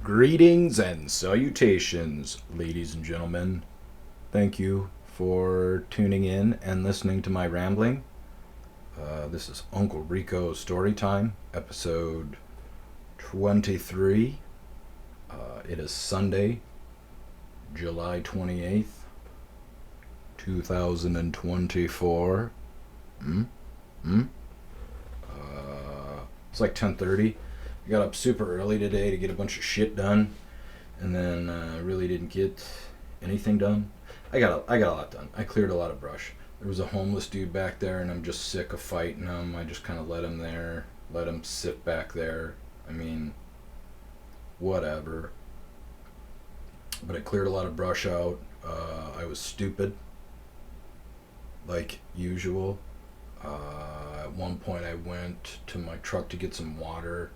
Greetings and salutations, ladies and gentlemen. Thank you for tuning in and listening to my rambling. This is Uncle Rico Storytime, episode 23. It is Sunday, July 28th, 2024. It's like 10:30. I got up super early today to get a bunch of shit done, and then really didn't get anything done. I got a lot done. I cleared a lot of brush. There was a homeless dude back there, and I'm just sick of fighting him. I just kind of let him there, let him sit back there. I mean, whatever. But I cleared a lot of brush out. I was stupid, like usual. At one point, I went to my truck to get some water.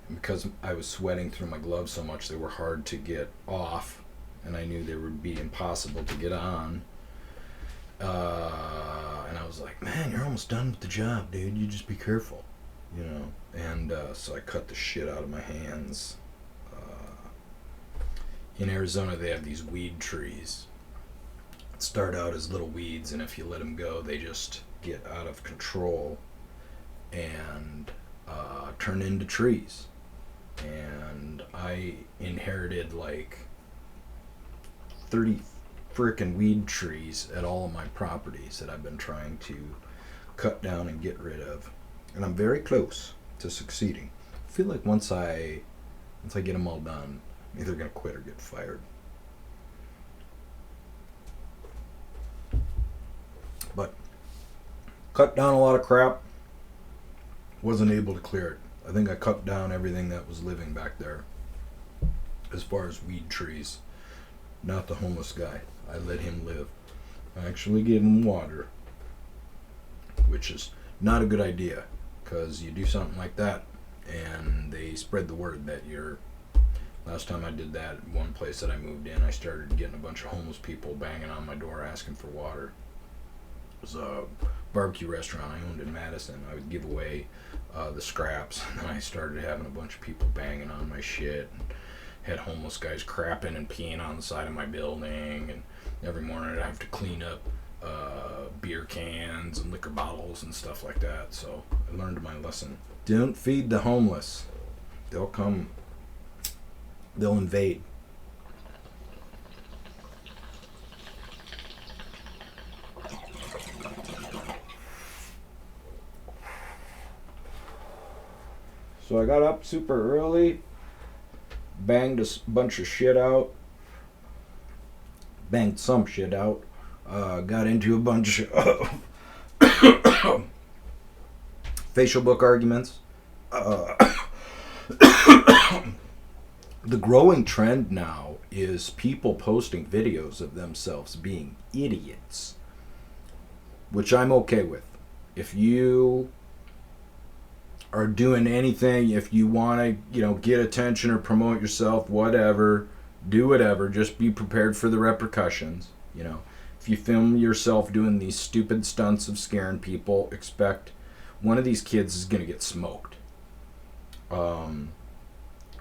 Because I was sweating through my gloves so much, they were hard to get off, and I knew they would be impossible to get on. And I was like, man, you're almost done with the job, dude. You just be careful, you know. And so I cut the shit out of my hands. In Arizona, they have these weed trees. Start out as little weeds, and if you let them go, they just get out of control and turn into trees. And I inherited like 30 frickin' weed trees at all of my properties that I've been trying to cut down and get rid of, and I'm very close to succeeding. I feel like once I get them all done, I'm either gonna quit or get fired. But cut down a lot of crap. Wasn't able to clear it. I think I cut down everything that was living back there as far as weed trees. Not the homeless guy. I let him live. I actually gave him water, which is not a good idea, because you do something like that and they spread the word that you're... Last time I did that, one place that I moved in, I started getting a bunch of homeless people banging on my door asking for water. It was a barbecue restaurant I owned in Madison. I would give away the scraps, and then I started having a bunch of people banging on my shit, and had homeless guys crapping and peeing on the side of my building, and every morning I'd have to clean up beer cans and liquor bottles and stuff like that. So I learned my lesson. Don't feed the homeless. They'll come. They'll invade. So I got up super early, banged a bunch of shit out, banged some shit out, got into a bunch of Facialbook arguments. The growing trend now is people posting videos of themselves being idiots, which I'm okay with. If you are doing anything, if you want to, get attention or promote yourself, whatever, do whatever, just be prepared for the repercussions. If you film yourself doing these stupid stunts of scaring people, expect one of these kids is going to get smoked. I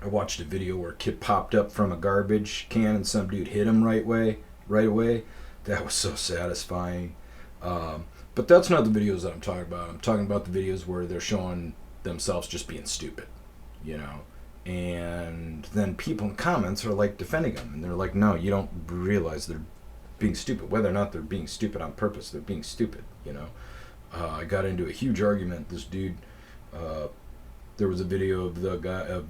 watched a video where a kid popped up from a garbage can and some dude hit him right away. That was so satisfying. But that's not the videos that I'm talking about. I'm talking about the videos where they're showing themselves just being stupid, and then people in the comments are like defending them, and they're like, no, you don't realize they're being stupid. Whether or not they're being stupid on purpose, they're being stupid. I got into a huge argument. This dude, there was a video of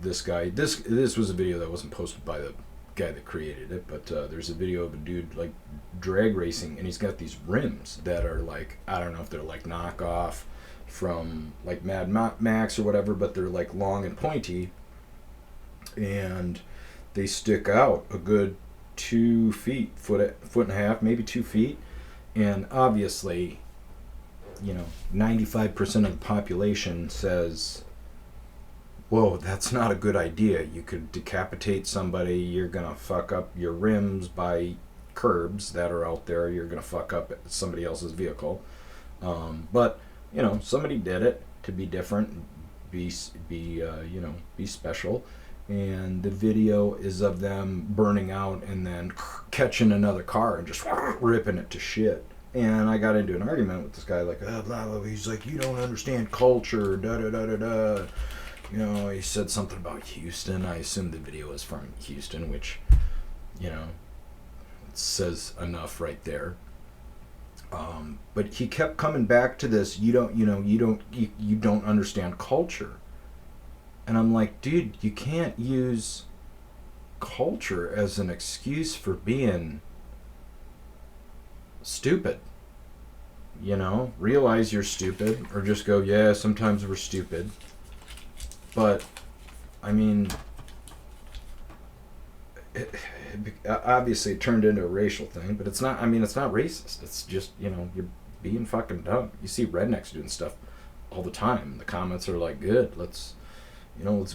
this guy. This was a video that wasn't posted by the guy that created it, but there's a video of a dude like drag racing, and he's got these rims that are like, I don't know if they're like knockoff from like Mad Max or whatever, but they're like long and pointy, and they stick out a good 2 feet, foot and a half, maybe 2 feet, and obviously, 95% of the population says, whoa, that's not a good idea. You could decapitate somebody. You're going to fuck up your rims by curbs that are out there. You're going to fuck up somebody else's vehicle. But, somebody did it to be different, be special. and the video is of them burning out and then catching another car and just ripping it to shit. And I got into an argument with this guy, like, blah, blah, blah. He's like, you don't understand culture, da da da da da. You know, he said something about Houston. I assumed the video was from Houston, which, you know, says enough right there. But he kept coming back to this. You don't understand culture. And I'm like, dude, you can't use culture as an excuse for being stupid. You know, realize you're stupid, or just go, yeah, sometimes we're stupid. But, I mean, obviously it turned into a racial thing, but it's not, I mean, it's not racist. It's just, you know, you're being fucking dumb. You see rednecks doing stuff all the time. The comments are like, good, let's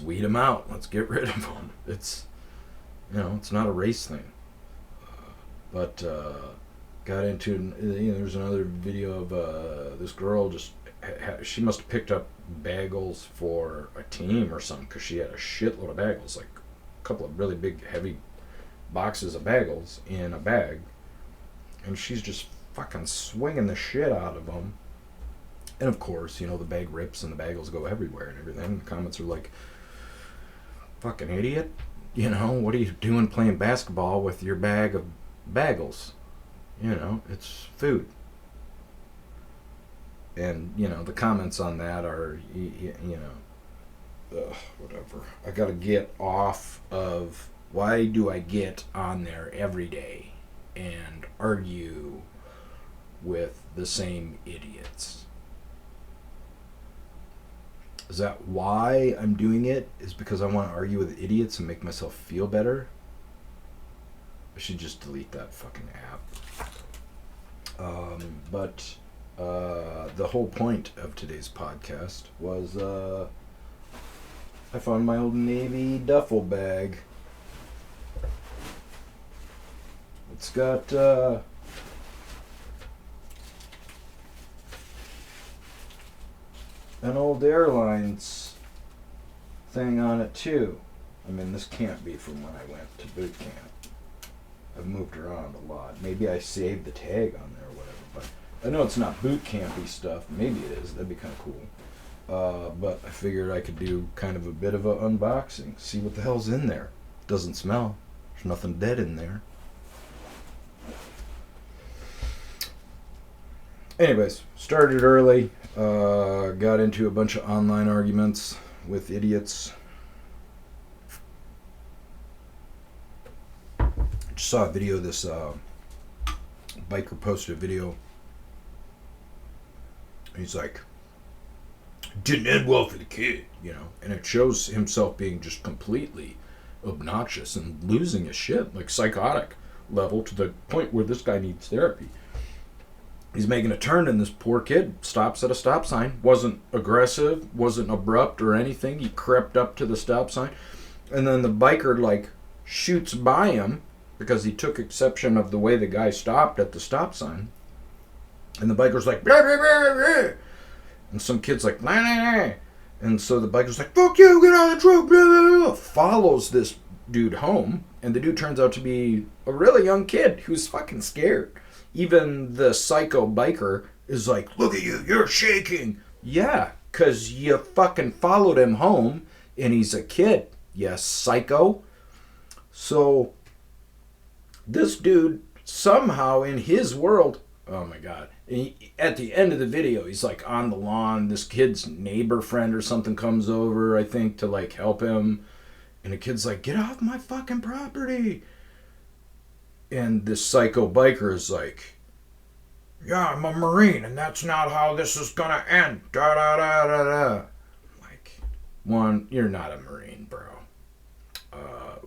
weed them out. Let's get rid of them. It's, you know, it's not a race thing. But got into, you know, there's another video of this girl just, she must have picked up bagels for a team or something, because she had a shitload of bagels, like a couple of really big, heavy boxes of bagels in a bag, and she's just fucking swinging the shit out of them. And of course, you know, the bag rips and the bagels go everywhere and everything. The comments are like, fucking idiot, you know, what are you doing playing basketball with your bag of bagels? You know, it's food. And, you know, the comments on that are, you know, whatever. I gotta get off of, why do I get on there every day and argue with the same idiots? Is that why I'm doing it? Is because I want to argue with idiots and make myself feel better? I should just delete that fucking app. But the whole point of today's podcast was I found my old Navy duffel bag. It's got an old airlines thing on it too. I mean, this can't be from when I went to boot camp. I've moved around a lot. Maybe I saved the tag on there or whatever, but I know it's not boot campy stuff. Maybe it is. That'd be kind of cool. But I figured I could do kind of a bit of an unboxing. See what the hell's in there. Doesn't smell. There's nothing dead in there. Anyways, started early. Got into a bunch of online arguments with idiots. Just saw a video. This biker posted a video. He's like, didn't end well for the kid, you know, and it shows himself being just completely obnoxious and losing his shit, like psychotic level, to the point where this guy needs therapy. He's making a turn and this poor kid stops at a stop sign. Wasn't aggressive, wasn't abrupt or anything. He crept up to the stop sign, and then the biker like shoots by him because he took exception of the way the guy stopped at the stop sign. And the biker's like, blah, blah, blah, blah. And some kid's like, blah, blah, blah. And so the biker's like, fuck you, get out of the truck, blah, blah, blah. Follows this dude home, and the dude turns out to be a really young kid who's fucking scared. Even the psycho biker is like, look at you, you're shaking. Yeah, because you fucking followed him home, and he's a kid, you psycho. So this dude, somehow in his world, oh my God, at the end of the video, he's like on the lawn. This kid's neighbor friend or something comes over, I think, to like help him. And the kid's like, get off my fucking property. And this psycho biker is like, yeah, I'm a Marine, and that's not how this is gonna end. Da da da da da. Like, one, you're not a Marine, bro.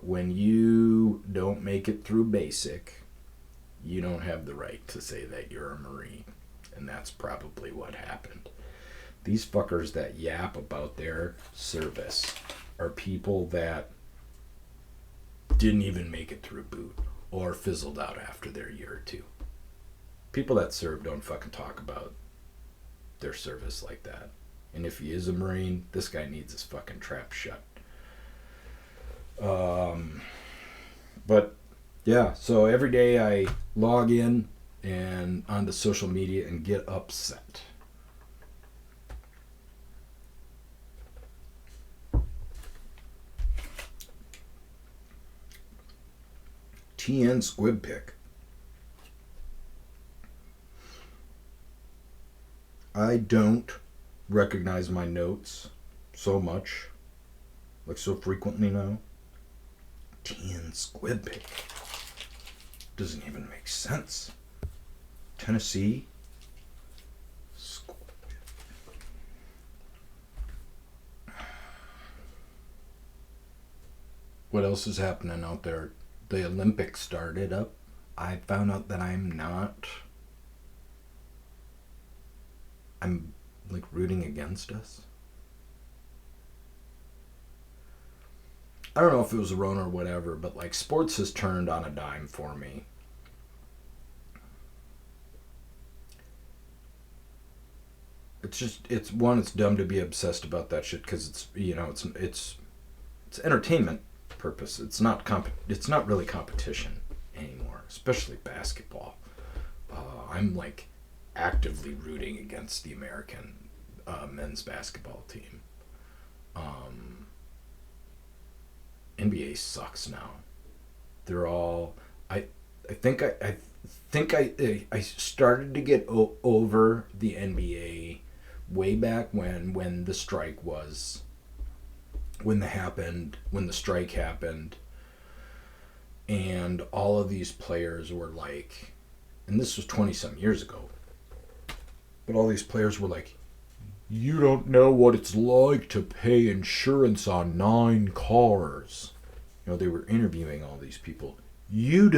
When you don't make it through basic, you don't have the right to say that you're a Marine. And that's probably what happened. These fuckers that yap about their service are people that didn't even make it through boot or fizzled out after their year or two. People that serve don't fucking talk about their service like that. And if he is a Marine, this guy needs his fucking trap shut. But yeah, so every day I log in and onto social media and get upset. TN Squib Pick. I don't recognize my notes so much, like so frequently now. TN Squib Pick. Doesn't even make sense. Tennessee. Squib. What else is happening out there? The Olympics started up. I found out that I'm like rooting against us. I don't know if it was a run or whatever, but like sports has turned on a dime for me. It's dumb to be obsessed about that shit because it's entertainment purpose. It's not really competition anymore, especially basketball. I'm like actively rooting against the American men's basketball team. NBA sucks now. They're all I think I started to get over the NBA way back when the strike was when the strike happened, and all of these players were like, and this was 20 some years ago, but all these players were like, you don't know what it's like to pay insurance on 9 cars. They were interviewing all these people. You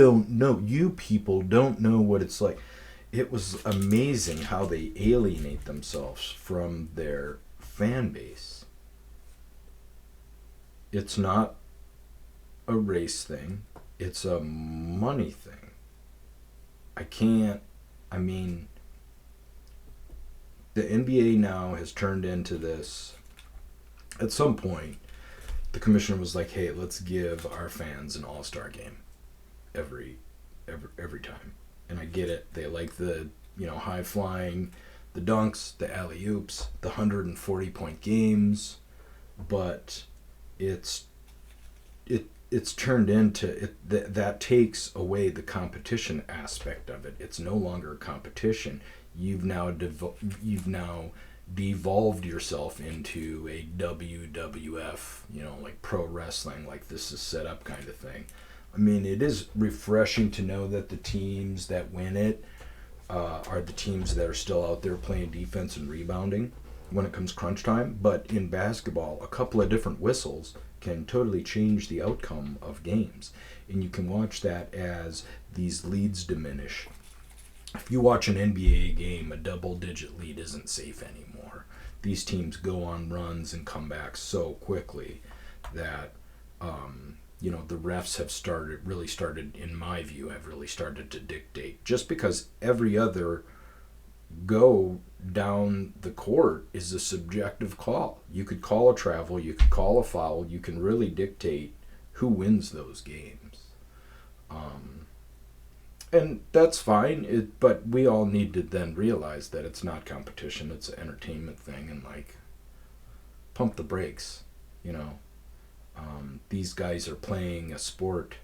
people don't know what it's like. It was amazing how they alienate themselves from their fan base. It's not a race thing. It's a money thing. The NBA now has turned into this. At some point, the commissioner was like, hey, let's give our fans an all-star game every time. And I get it. They like the, high flying, the dunks, the alley-oops, the 140-point games, but it's turned into that takes away the competition aspect of it. It's no longer a competition. You've now devolved yourself into a WWF, like pro wrestling, like this is set up kind of thing. It is refreshing to know that the teams that win it are the teams that are still out there playing defense and rebounding when it comes crunch time. But in basketball, a couple of different whistles can totally change the outcome of games. And you can watch that as these leads diminish. If you watch an NBA game, a double-digit lead isn't safe anymore. These teams go on runs and come back so quickly that the refs have really started, in my view, to dictate. Just because every other go down the court is a subjective call. You could call a travel, you could call a foul, you can really dictate who wins those games. And that's fine, but we all need to then realize that it's not competition, it's an entertainment thing, and pump the brakes, These guys are playing a sport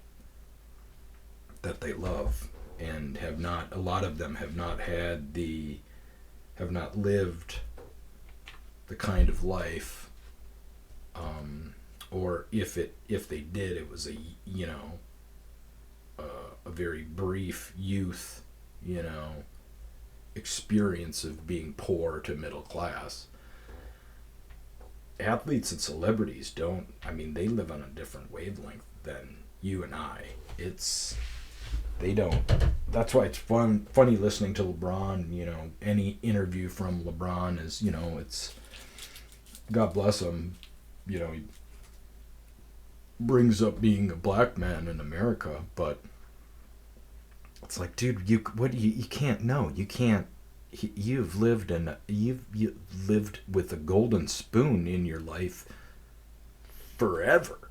that they love and a lot of them have not lived the kind of life, or if they did, it was a very brief youth, experience of being poor to middle class. Athletes and celebrities they live on a different wavelength than you and I. They don't. That's why it's funny listening to LeBron, any interview from LeBron is, it's, God bless him, he brings up being a black man in America, but it's like, dude, you can't know. You can't. You've lived with a golden spoon in your life forever.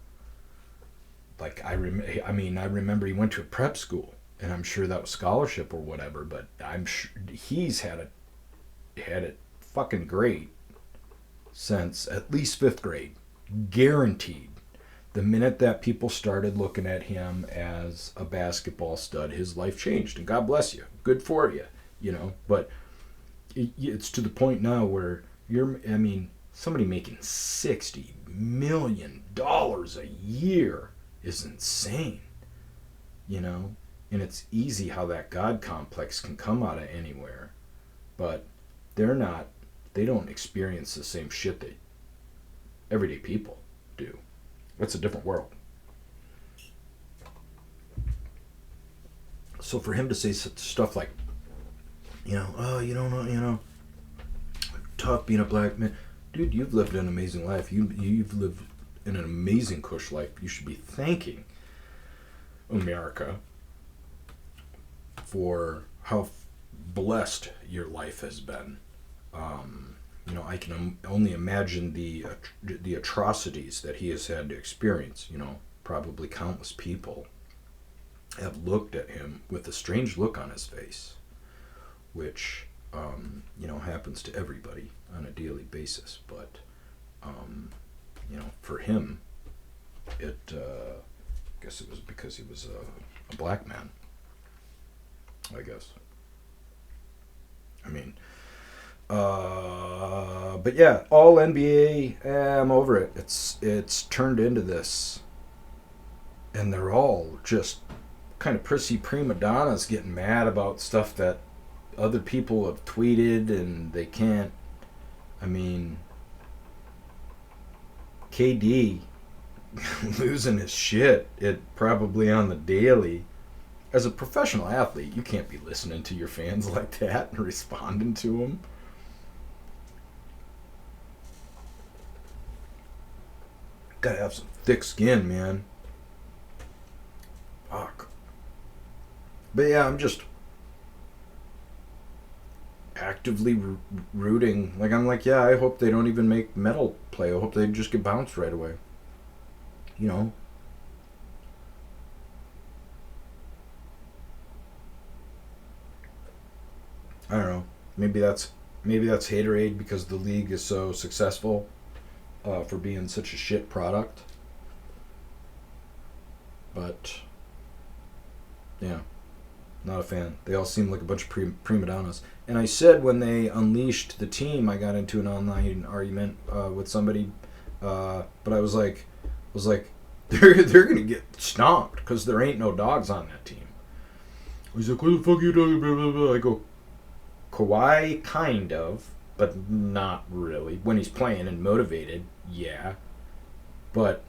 like I remember he went to a prep school, and I'm sure that was scholarship or whatever. But I'm sure he's had it fucking great since at least fifth grade, guaranteed. The minute that people started looking at him as a basketball stud, his life changed, and God bless you, good for you, But it's to the point now where somebody making $60 million a year is insane, And it's easy how that God complex can come out of anywhere, but they don't experience the same shit that everyday people do. It's a different world. So for him to say stuff like, oh, you don't know, tough being a black man. Dude, you've lived an amazing life. You've lived an amazing cush life. You should be thanking America for how blessed your life has been. I can only imagine the atrocities that he has had to experience. Probably countless people have looked at him with a strange look on his face, which happens to everybody on a daily basis. But for him, I guess it was because he was a black man. I guess. But yeah, all NBA, I'm over it. It's turned into this, and they're all just kind of prissy prima donnas getting mad about stuff that other people have tweeted, and they can't. KD losing his shit, probably on the daily. As a professional athlete, you can't be listening to your fans like that and responding to them. Gotta have some thick skin, man. Fuck. But yeah, I'm just actively rooting. I'm like, yeah, I hope they don't even make metal play. I hope they just get bounced right away. I don't know. Maybe that's haterade because the league is so successful for being such a shit product. But yeah, not a fan. They all seem like a bunch of prima donnas. And I said when they unleashed the team, I got into an online argument with somebody, but I was like, they're gonna get stomped because there ain't no dogs on that team. He's like, what the fuck are you talking about? I go, Kawhi, kind of, but not really. When he's playing and motivated, yeah. But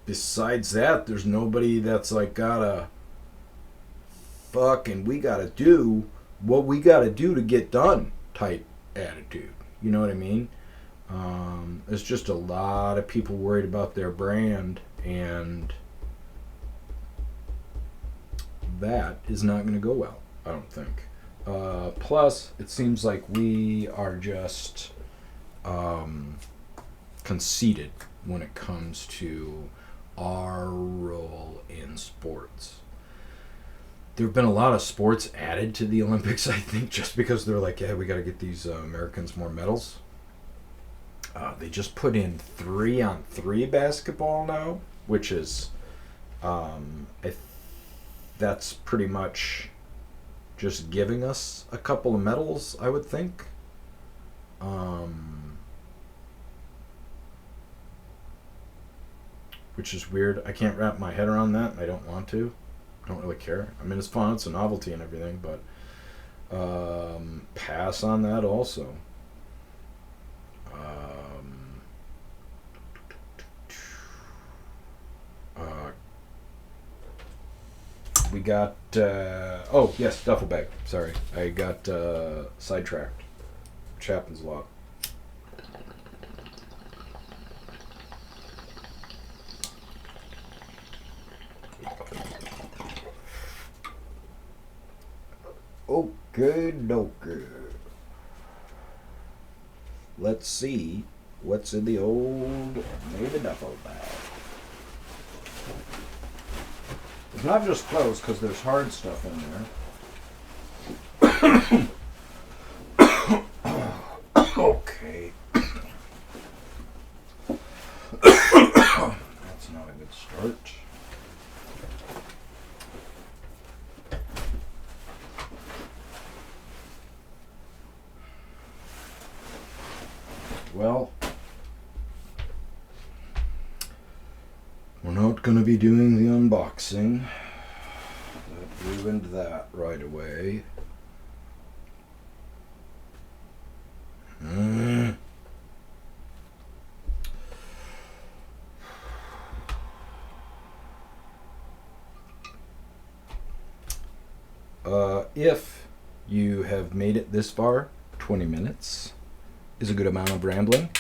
besides that, there's nobody that's like gotta fucking we gotta do what we gotta do to get done type attitude. You know what I mean? There's just a lot of people worried about their brand, and that is not going to go well, I don't think. Plus, it seems like we are just conceited when it comes to our role in sports. There have been a lot of sports added to the Olympics, I think, just because they're like, yeah, we got to get these Americans more medals. They just put in 3-on-3 basketball now, which is, that's pretty much just giving us a couple of medals, I would think. Which is weird. I can't wrap my head around that, and I don't want to. I don't really care. It's fun, it's a novelty and everything, but pass on that also. We got oh yes, duffel bag. Sorry, I got sidetracked, which happens a lot. Okay, dokie. Let's see what's in the old maybe duffel bag. It's not just clothes, because there's hard stuff in there. Okay. That's not a good start. Well, we're not going to be doing the unboxing. That ruined that right away. If you have made it this far, 20 minutes is a good amount of rambling.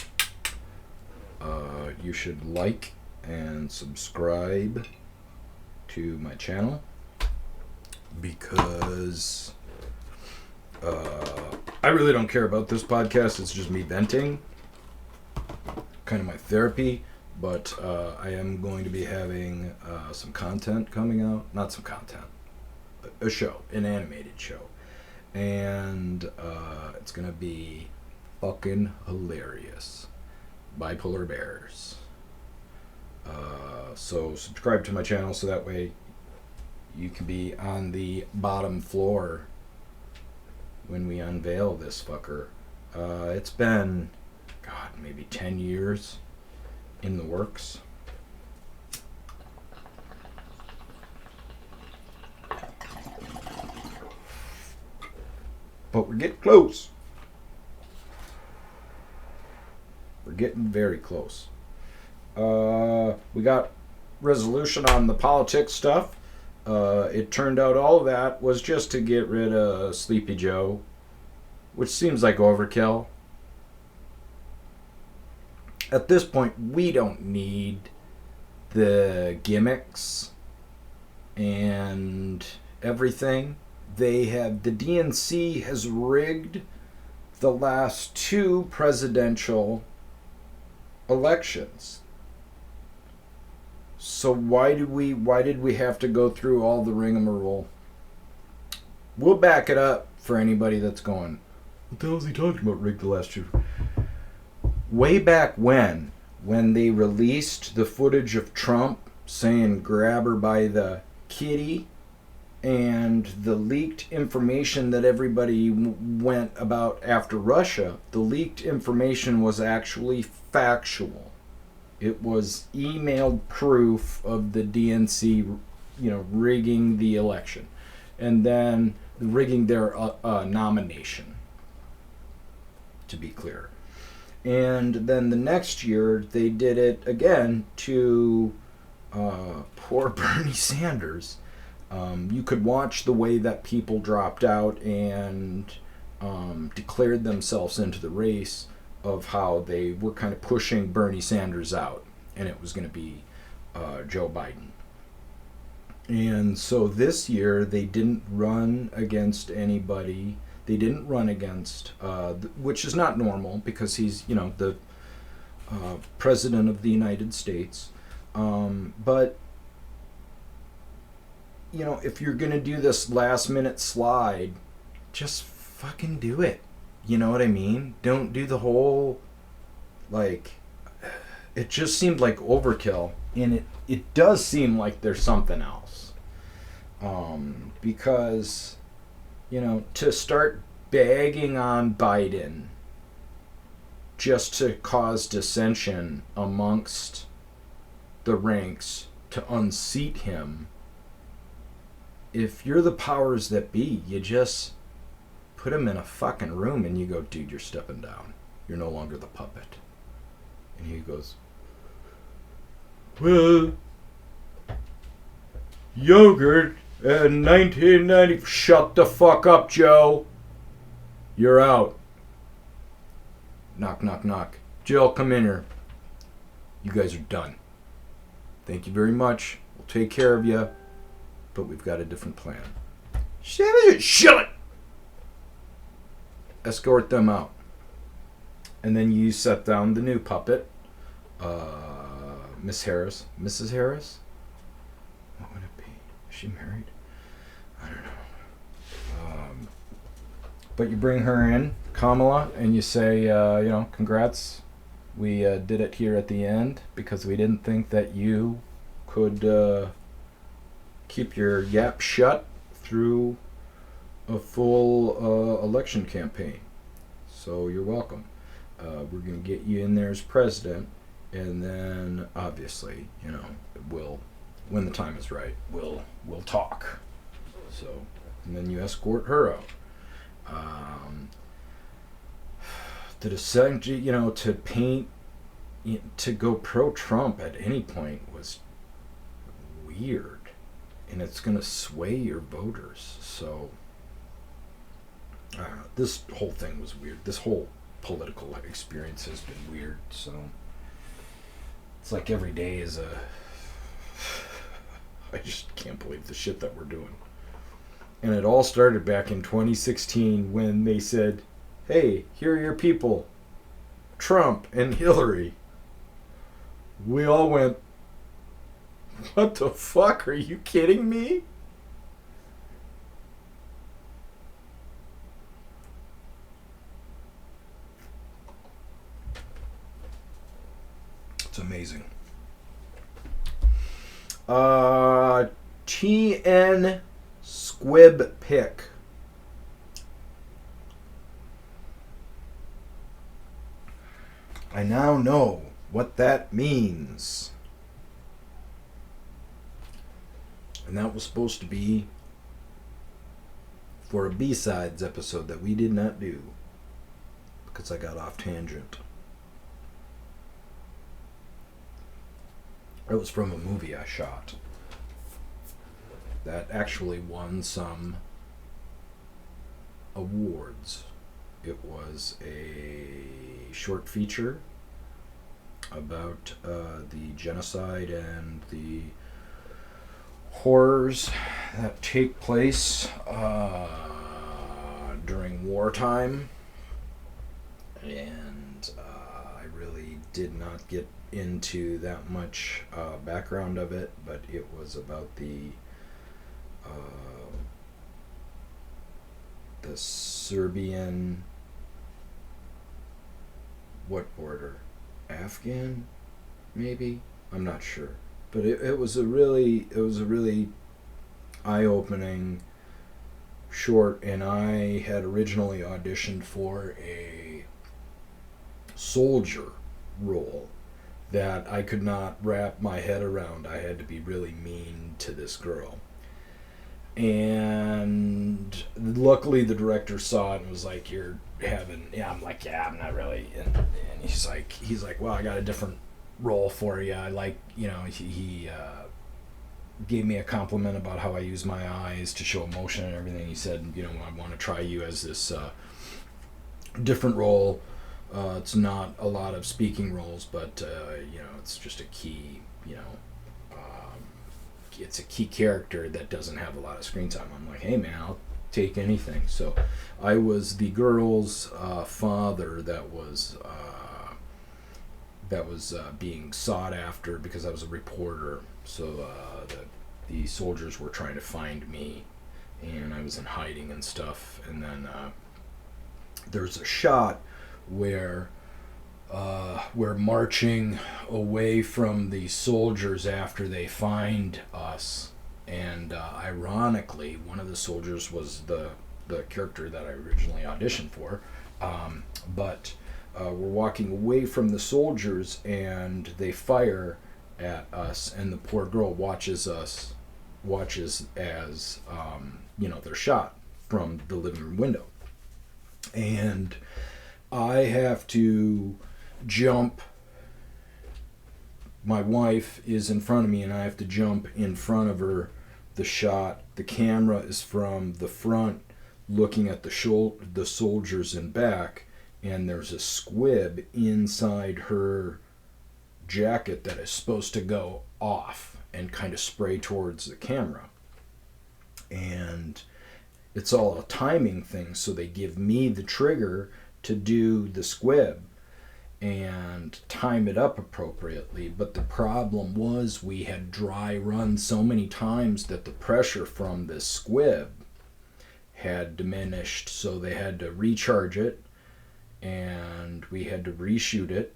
You should like and subscribe to my channel because I really don't care about this podcast. It's just me venting, kind of my therapy. But I am going to be having some content coming out. Not some content. A show. An animated show. And it's going to be fucking hilarious. Bipolar Bears. So subscribe to my channel so that way you can be on the bottom floor when we unveil this fucker. It's been, God, maybe 10 years in the works. But we're getting close. We're getting very close. We got resolution on the politics stuff. It turned out all of that was just to get rid of Sleepy Joe, which seems like overkill. At this point, we don't need the gimmicks and everything. The DNC has rigged the last 2 presidential elections. So why did we have to go through all the rigmarole? We'll back it up for anybody that's going, what the hell is he talking about, rigged the last 2? Way back when they released the footage of Trump saying grab her by the kitty, and the leaked information that everybody went about after Russia, the leaked information was actually factual. It was emailed proof of the DNC, rigging the election, and then rigging their nomination, to be clear. And then the next year, they did it again to poor Bernie Sanders. You could watch the way that people dropped out and declared themselves into the race, of how they were kind of pushing Bernie Sanders out, and it was going to be Joe Biden. And so this year they didn't run against anybody. They didn't run against, which is not normal because he's, the president of the United States. But if you're going to do this last minute slide, just fucking do it. You know what I mean? Don't do the whole, it just seemed like overkill. And it does seem like there's something else. Because, to start bagging on Biden just to cause dissension amongst the ranks to unseat him, if you're the powers that be, you just put him in a fucking room and you go, dude, you're stepping down. You're no longer the puppet. And he goes, well, yogurt in 1990. Shut the fuck up, Joe. You're out. Knock, knock, knock. Jill, come in here. You guys are done. Thank you very much. We'll take care of you. But we've got a different plan. Shut it! Escort them out. And then you set down the new puppet, Miss Harris. Mrs. Harris? What would it be? Is she married? I don't know. But you bring her in, Kamala, and you say, congrats. We did it here at the end because we didn't think that you could keep your yap shut through a full election campaign. So you're welcome. We're going to get you in there as president, and then obviously, we'll, when the time is right, we'll talk. So, and then you escort her out. The decision, to paint, to go pro-Trump at any point was weird, and it's going to sway your voters. So, I don't know. This whole thing was weird. This whole political experience has been weird. So, it's like every day is I just can't believe the shit that we're doing. And it all started back in 2016 when they said, hey, here are your people, Trump and Hillary. We all went, what the fuck? Are you kidding me? It's amazing. TN Squib Pick. I now know what that means. And that was supposed to be for a B-Sides episode that we did not do because I got off tangent. It was from a movie I shot that actually won some awards. It was a short feature about the genocide and the horrors that take place during wartime. And I really did not get into that much background of it, but it was about the Serbian, what border? Afghan, maybe? I'm not sure. But it was a really eye-opening short, and I had originally auditioned for a soldier role that I could not wrap my head around. I had to be really mean to this girl. And luckily the director saw it and was like, I'm like, yeah, I'm not really. And he's like, well, I got a different role for you. I like, he gave me a compliment about how I use my eyes to show emotion and everything. He said, I want to try you as this different role. It's not a lot of speaking roles, but it's just a key, it's a key character that doesn't have a lot of screen time. I'm like, hey man, I'll take anything. So I was the girl's father that was being sought after because I was a reporter. So the soldiers were trying to find me, and I was in hiding and stuff. And then there's a shot where we're marching away from the soldiers after they find us, and ironically, one of the soldiers was the character that I originally auditioned for, but we're walking away from the soldiers, and they fire at us, and the poor girl watches as they're shot from the living room window, and I have to jump. My wife is in front of me, and I have to jump in front of her. The shot, the camera is from the front, looking at the soldiers in back, and there's a squib inside her jacket that is supposed to go off and kind of spray towards the camera. And it's all a timing thing, so they give me the trigger to do the squib, and time it up appropriately. But the problem was we had dry run so many times that the pressure from this squib had diminished, so they had to recharge it, and we had to reshoot it,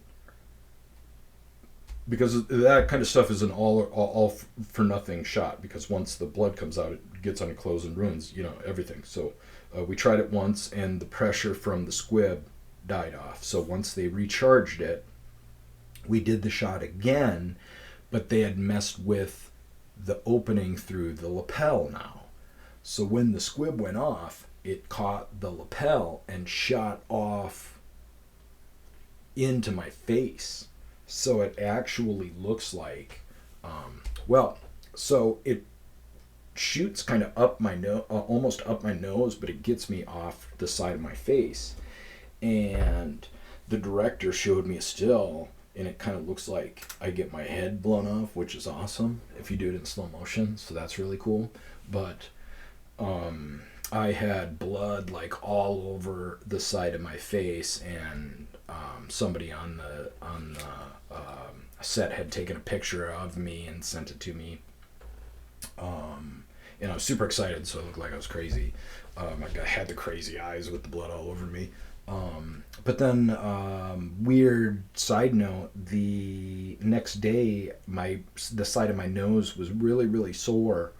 because that kind of stuff is an all for nothing shot, because once the blood comes out it gets on your clothes and ruins everything. So we tried it once and the pressure from the squib died off, so once they recharged it we did the shot again, but they had messed with the opening through the lapel now. So when the squib went off, it caught the lapel and shot off into my face. So it actually looks like, so it shoots kind of up my nose, almost up my nose, but it gets me off the side of my face. And the director showed me a still, and it kind of looks like I get my head blown off, which is awesome if you do it in slow motion. So that's really cool. But I had blood like all over the side of my face, and somebody on the set had taken a picture of me and sent it to me. And I was super excited, so it looked like I was crazy. I had the crazy eyes with the blood all over me. But then, weird side note, the next day, the side of my nose was really, really sore.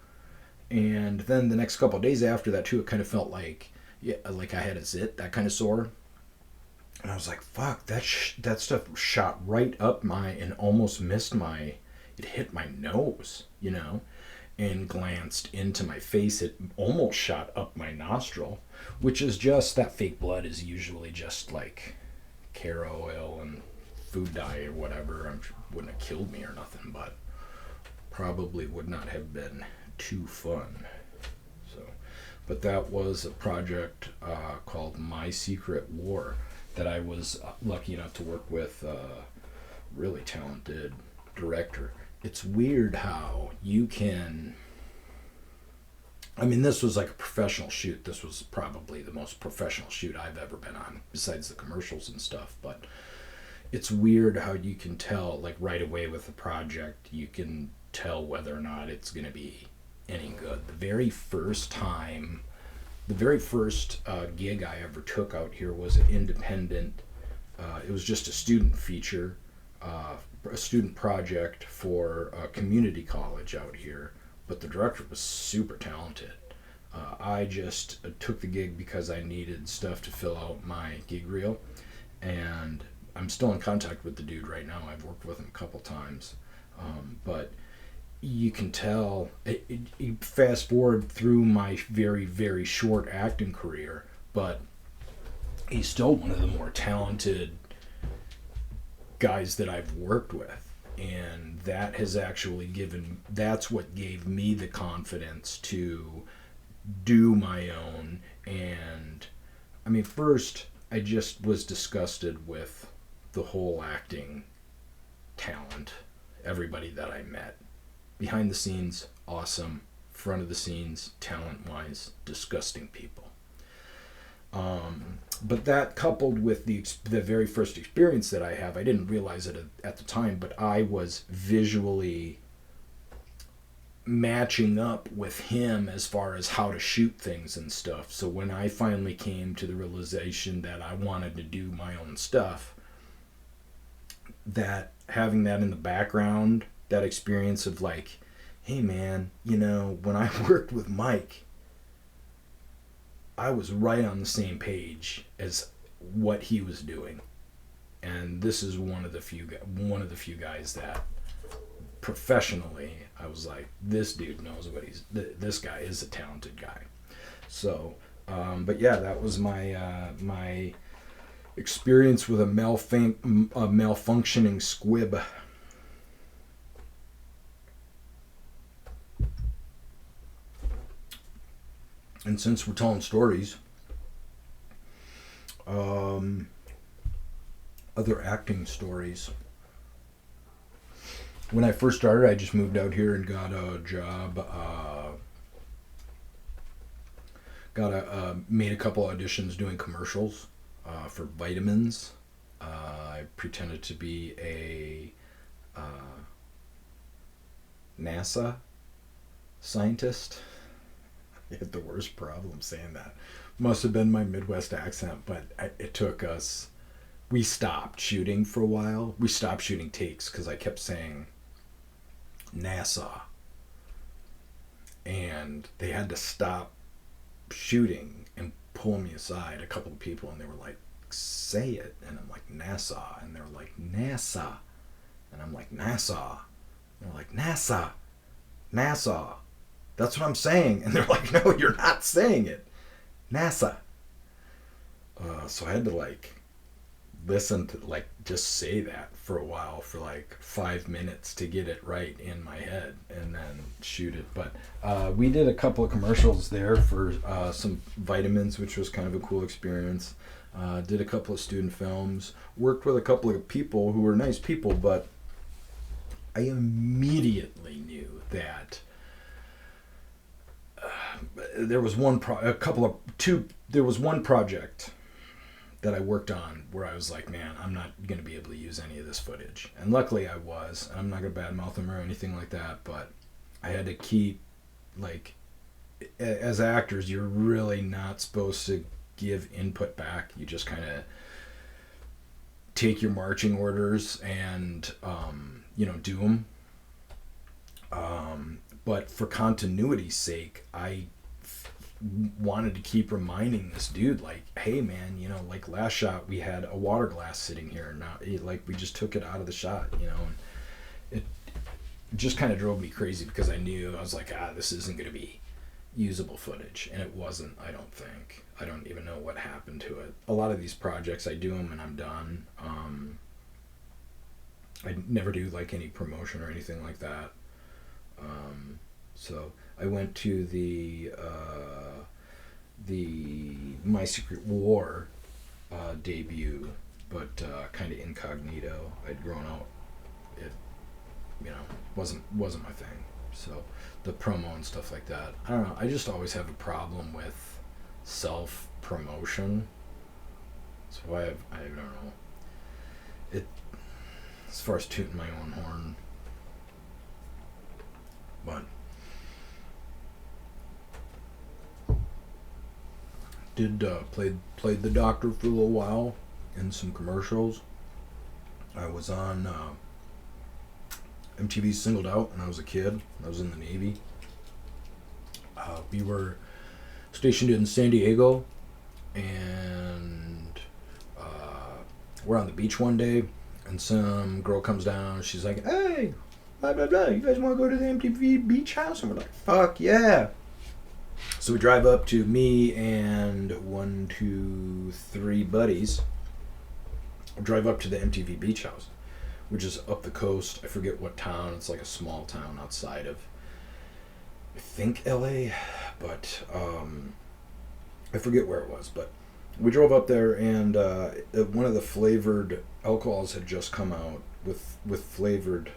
And then the next couple of days after that too, it kind of felt like I had a zit, that kind of sore. And I was like, fuck, that stuff shot right up and almost missed it hit my nose, and glanced into my face. It almost shot up my nostril, which is just, that fake blood is usually just like car oil and food dye or whatever. Wouldn't have killed me or nothing, but probably would not have been too fun. But that was a project called My Secret War that I was lucky enough to work with a really talented director. It's weird how you can, this was like a professional shoot. This was probably the most professional shoot I've ever been on, besides the commercials and stuff. But it's weird how you can tell, like right away with the project, you can tell whether or not it's going to be any good. The very first gig I ever took out here was an independent, it was just a student feature, a student project for a community college out here, but the director was super talented. I just took the gig because I needed stuff to fill out my gig reel, and I'm still in contact with the dude right now. I've worked with him a couple times, but you can tell, fast forward through my very, very short acting career, but he's still one of the more talented guys that I've worked with. And that has actually that's what gave me the confidence to do my own. And first I just was disgusted with the whole acting talent, everybody that I met. Behind the scenes, awesome. Front of the scenes, talent-wise, disgusting people. But that, coupled with the very first experience that I have, I didn't realize it at the time, but I was visually matching up with him as far as how to shoot things and stuff. So when I finally came to the realization that I wanted to do my own stuff, that having that in the background, that experience of like, hey man, when I worked with Mike, I was right on the same page as what he was doing. And this is one of the few guys that professionally I was like, this dude knows what this guy is a talented guy. So but yeah, that was my experience with a malfunctioning squib. And since we're telling stories, other acting stories. When I first started, I just moved out here and got a job. Made a couple auditions doing commercials for vitamins. I pretended to be a NASA scientist. I had the worst problem saying that. Must have been my Midwest accent, but it took us. We stopped shooting for a while. We stopped shooting takes because I kept saying NASA. And they had to stop shooting and pull me aside, a couple of people, and they were like, say it. And I'm like, NASA. And they're like, NASA. And I'm like, NASA. And they're like, NASA. NASA. That's what I'm saying. And they're like, no, you're not saying it. NASA. So I had to like listen to like just say that for a while for like 5 minutes to get it right in my head and then shoot it. But we did a couple of commercials there for some vitamins, which was kind of a cool experience. Did a couple of student films, worked with a couple of people who were nice people, but I immediately knew that there was one project that I worked on where I was like, man, I'm not going to be able to use any of this footage. And luckily I was. I'm not going to badmouth them or anything like that, but I had to keep, like, as actors, you're really not supposed to give input back. You just kind of take your marching orders and, do them. But for continuity's sake, I wanted to keep reminding this dude, like, hey man, like last shot we had a water glass sitting here, now like we just took it out of the shot, and it just kind of drove me crazy because I knew, I was like, this isn't going to be usable footage, and it wasn't. I don't even know what happened to it. A lot of these projects I do them and I'm done. I never do like any promotion or anything like that. So I went to the My Secret War debut, but kind of incognito. I'd grown out. It, wasn't my thing. So the promo and stuff like that, I don't know. I just always have a problem with self promotion. That's why I don't know. It, as far as tooting my own horn, but did played the doctor for a little while in some commercials. I was on MTV's Singled Out when I was a kid. I was in the Navy. We were stationed in San Diego, and we're on the beach one day, and some girl comes down. She's like, "Hey, blah blah blah. You guys want to go to the MTV beach house?" And we're like, "Fuck yeah!" So we drive up to me and 1, 2, 3 buddies. Drive up to the MTV beach house, which is up the coast. I forget what town. It's like a small town outside of, I think, LA, but I forget where it was. But we drove up there, and one of the flavored alcohols had just come out with flavored.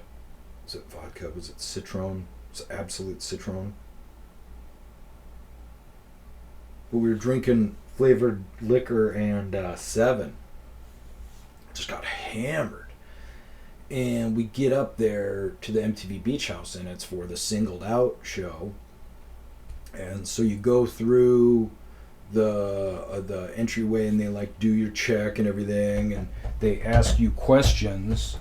Was it vodka? Was it Citron? It was Absolute Citron. But we were drinking flavored liquor and 7. Just got hammered. And we get up there to the MTV Beach House, and it's for the Singled Out show. And so you go through the entryway, and they like do your check and everything, and they ask you questions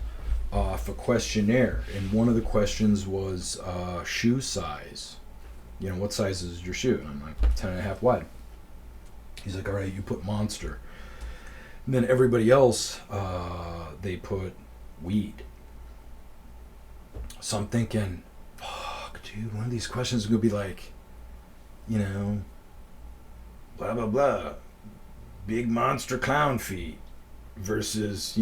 off a questionnaire. And one of the questions was shoe size. What size is your shoe? And I'm like, 10.5 wide. He's like, all right, you put Monster. And then everybody else, they put weed. So I'm thinking, fuck, dude, one of these questions is going to be like, blah, blah, blah. Big monster clown feet versus,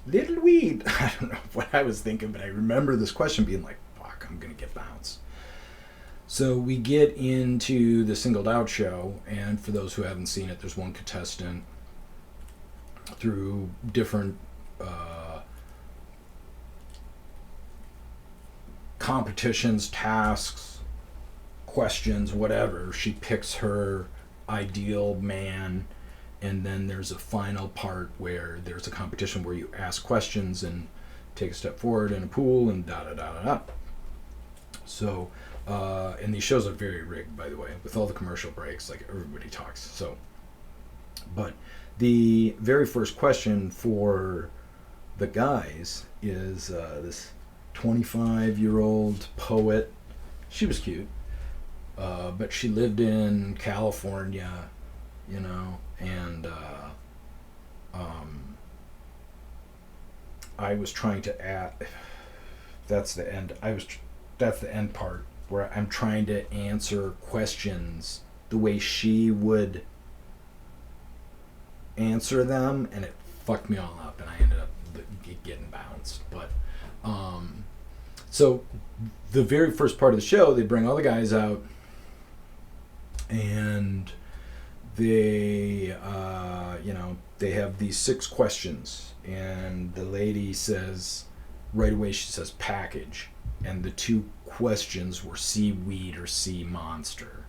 little weed. I don't know what I was thinking, but I remember this question being like, fuck, I'm going to get bounced. So we get into the Singled Out show, and for those who haven't seen it, there's one contestant through different competitions, tasks, questions, whatever. She picks her ideal man, and then there's a final part where there's a competition where you ask questions and take a step forward in a pool and da da da da da. So, and these shows are very rigged, by the way, with all the commercial breaks, like everybody talks. So, but the very first question for the guys is this 25-year-old poet. She was cute, but she lived in California, you know, and I was trying to add. That's the end. That's the end part where I'm trying to answer questions the way she would answer them, and it fucked me all up, and I ended up getting bounced. But so the very first part of the show, they bring all the guys out, and they they have these 6 questions, and the lady says right away, she says package, and the 2 questions were seaweed or sea monster,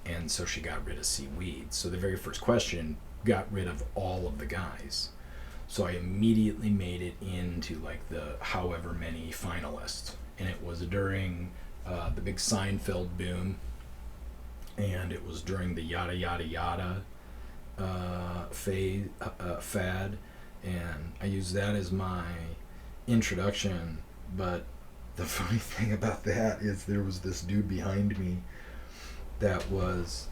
and so she got rid of seaweed. So the very first question got rid of all of the guys. So I immediately made it into like the however many finalists, and it was during the big Seinfeld boom, and it was during the yada yada yada fad, and I used that as my introduction. But the funny thing about that is there was this dude behind me that was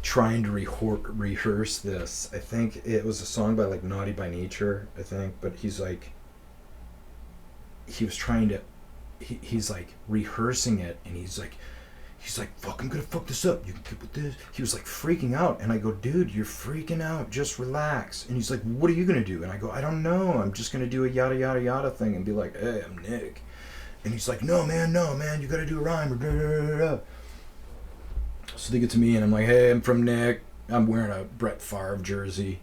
trying to rehearse this. I think it was a song by like Naughty by Nature, I think, but he's like, he was trying to, he's like rehearsing it, and he's like, fuck, I'm gonna fuck this up, you can get with this. He was like freaking out, and I go, dude, you're freaking out, just relax. And he's like, what are you gonna do? And I go, I don't know, I'm just gonna do a yada yada yada thing and be like, hey, I'm Nick. And he's like, no man, you gotta do a rhyme, or da da da da. So they get to me, and I'm like, hey, I'm from Nick. I'm wearing a Brett Favre jersey.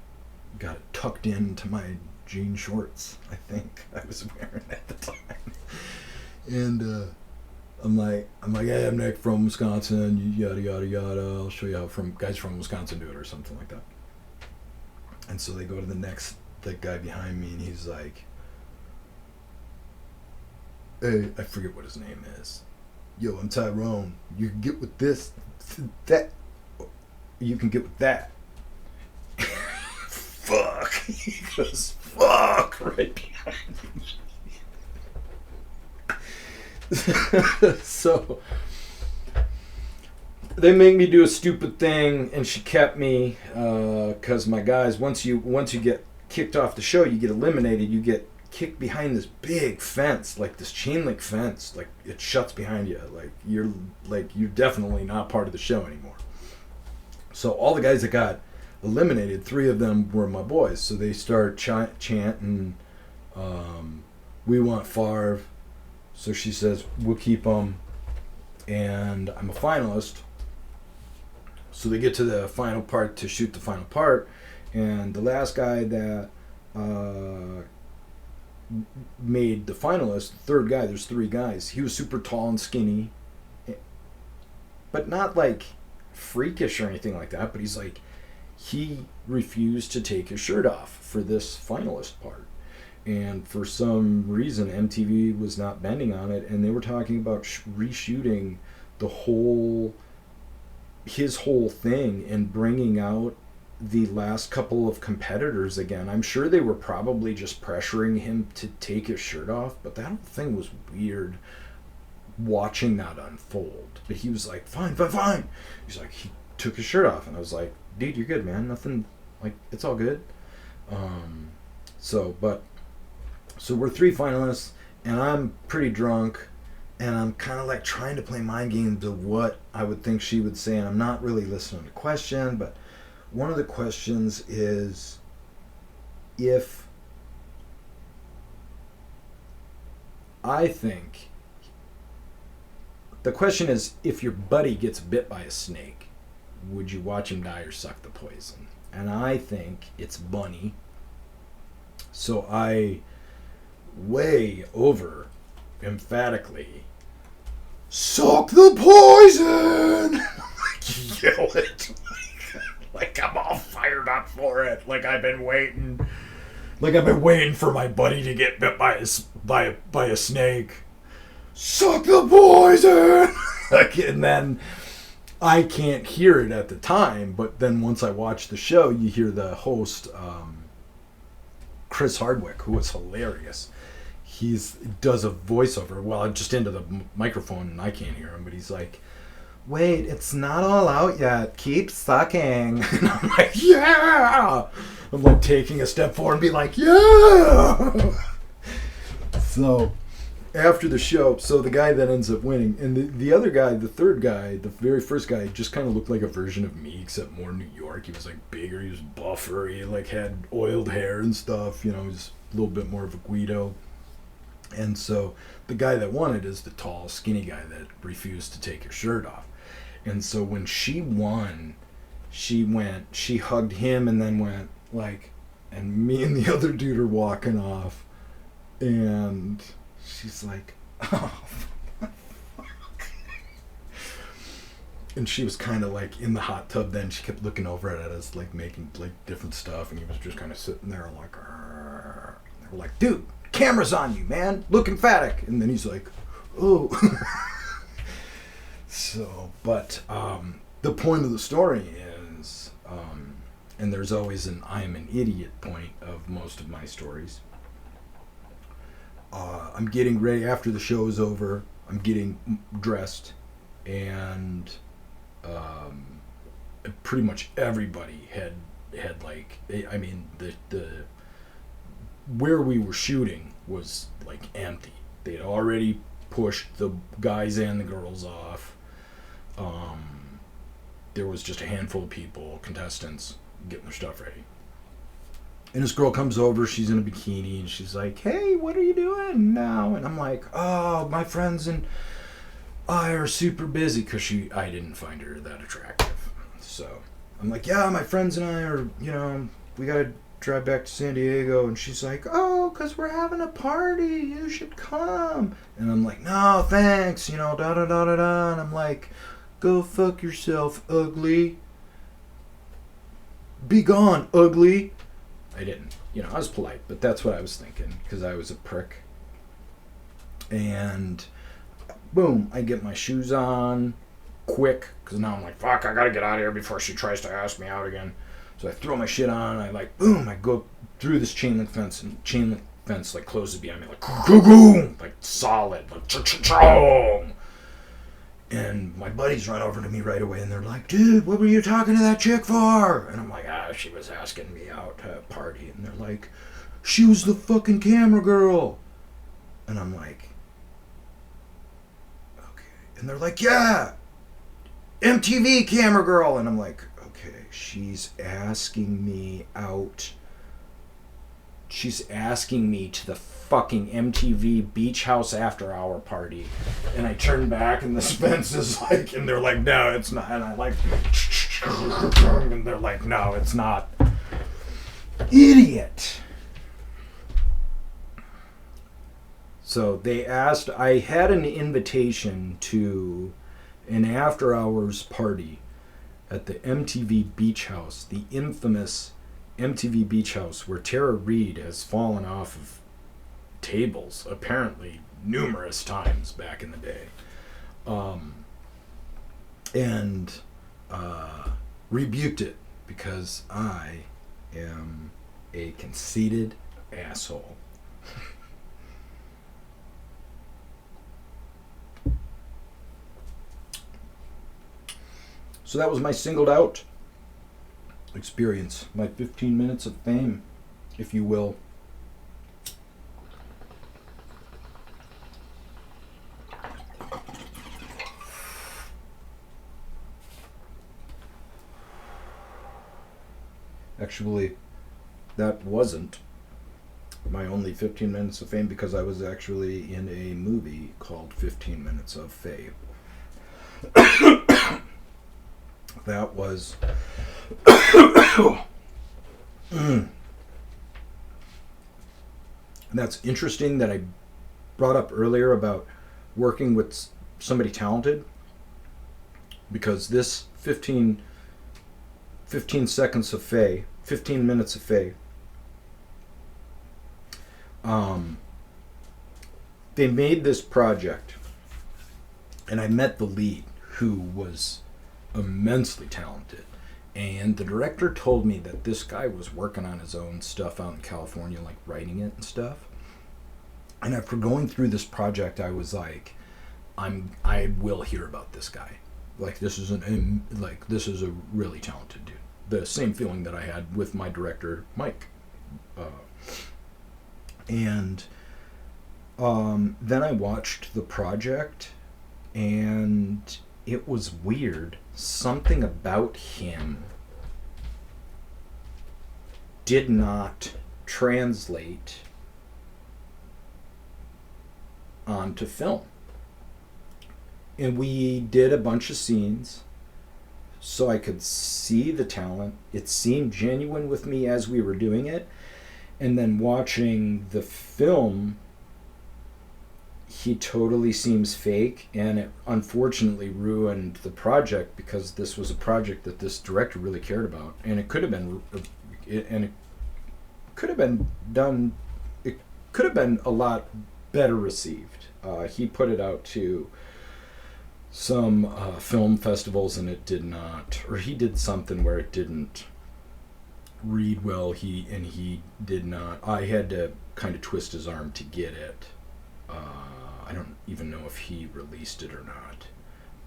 Got it tucked into my jean shorts, I think I was wearing at the time. And I'm like, hey, I'm Nick from Wisconsin, yada, yada, yada. I'll show you how guys from Wisconsin do it, or something like that. And so they go to the guy behind me, and he's like, hey, I forget what his name is. Yo, I'm Tyrone. You can get with this, that. You can get with that. Fuck. He goes, fuck, right behind me. So they make me do a stupid thing, and she kept me because my guys, once you get kicked off the show, you get eliminated. You get kicked behind this big fence, like this chain link fence, like it shuts behind you. You're definitely not part of the show anymore. So all the guys that got eliminated, 3 of them were my boys. So they start chanting, "We want Favre." So she says, we'll keep them, and I'm a finalist. So they get to the final part to shoot the final part, and the last guy that made the finalist, the third guy, there's 3 guys, he was super tall and skinny, but not like freakish or anything like that, but he refused to take his shirt off for this finalist part. And for some reason, MTV was not bending on it, and they were talking about reshooting his whole thing and bringing out the last couple of competitors again. I'm sure they were probably just pressuring him to take his shirt off, but that whole thing was weird watching that unfold. But he was like, fine. He's like, he took his shirt off, and I was like, dude, you're good, man. Nothing, like, it's all good. So we're 3 finalists, and I'm pretty drunk, and I'm kind of like trying to play mind games of what I would think she would say, and I'm not really listening to the question, but one of the questions is, if your buddy gets bit by a snake, would you watch him die or suck the poison? And I think it's Bunny. So I way over emphatically suck the poison. Like, yell it Like, I'm all fired up for it. Like, I've been waiting. Like, I've been waiting for my buddy to get bit by a snake. Suck the poison! Like, and then I can't hear it at the time, but then once I watch the show, you hear the host, Chris Hardwick, who was hilarious. He does a voiceover. Well, I'm just into the microphone and I can't hear him, but he's like, wait, it's not all out yet. Keep sucking. And I'm like, yeah! I'm like taking a step forward and be like, yeah! So, after the show, so the guy that ends up winning, and the other guy, the third guy, the very first guy, just kind of looked like a version of me, except more New York. He was like bigger, he was buffer, he like had oiled hair and stuff, you know, he was a little bit more of a Guido. And so the guy that won it is the tall, skinny guy that refused to take his shirt off. And so when she won, she hugged him and then went like, and me and the other dude are walking off, and she's like, oh, fuck. And she was kind of like in the hot tub then. She kept looking over at us, like making like different stuff, and he was just kind of sitting there like, Arr. And they were like, dude, camera's on you, man, look emphatic. And then he's like, oh. So, but the point of the story is, and there's always an I'm an idiot point of most of my stories. I'm getting ready after the show is over. I'm getting dressed, and pretty much everybody had like, I mean, the where we were shooting was like empty. They'd already pushed the guys and the girls off. There was just a handful of people, contestants, getting their stuff ready. And this girl comes over, she's in a bikini, and she's like, hey, what are you doing now? And I'm like, oh, my friends and I are super busy, because I didn't find her that attractive. So I'm like, yeah, my friends and I are, you know, we got to drive back to San Diego. And she's like, oh, because we're having a party, you should come. And I'm like, no, thanks, you know, da-da-da-da-da. And I'm like, go fuck yourself, ugly. Be gone, ugly. I didn't. You know, I was polite, but that's what I was thinking, because I was a prick. And boom, I get my shoes on quick, because now I'm like, fuck, I gotta get out of here before she tries to ask me out again. So I throw my shit on, I like, boom, I go through this chain link fence, and chain link fence like closes behind me, like, boom, like solid, like, cha-cha-cha. And my buddies run over to me right away, and they're like, dude, what were you talking to that chick for? And I'm like, she was asking me out to a party. And they're like, she was the fucking camera girl. And I'm like, okay. And they're like, yeah, MTV camera girl. And I'm like, okay, she's asking me out. She's asking me to the fucking MTV Beach House after hour party. And I turn back, and the fence is like, and they're like, no, it's not. And I like, and they're like, no, it's not. Idiot. So they asked, I had an invitation to an after hours party at the MTV Beach House, the infamous MTV Beach House, where Tara Reid has fallen off of tables apparently numerous times back in the day, and rebuked it because I am a conceited asshole. So that was my singled out experience, my 15 minutes of fame, if you will. Actually, that wasn't my only 15 minutes of fame, because I was actually in a movie called 15 Minutes of Fame. That was That's interesting that I brought up earlier about working with somebody talented, because this 15 15 seconds of Faye, 15 minutes of Faye. They made this project, and I met the lead, who was immensely talented. And the director told me that this guy was working on his own stuff out in California, like writing it and stuff. And after going through this project, I was like, I will hear about this guy. Like, this is a really talented dude. The same feeling that I had with my director, Mike. And then I watched the project, and it was weird. Something about him did not translate onto film. And we did a bunch of scenes so I could see the talent. It seemed genuine with me as we were doing it. And then watching the film, he totally seems fake, and it unfortunately ruined the project, because this was a project that this director really cared about, and it could have been done. It could have been a lot better received. He put it out to some film festivals, and it did not, or he did something where it didn't read well. He did not. I had to kind of twist his arm to get it. I don't even know if he released it or not,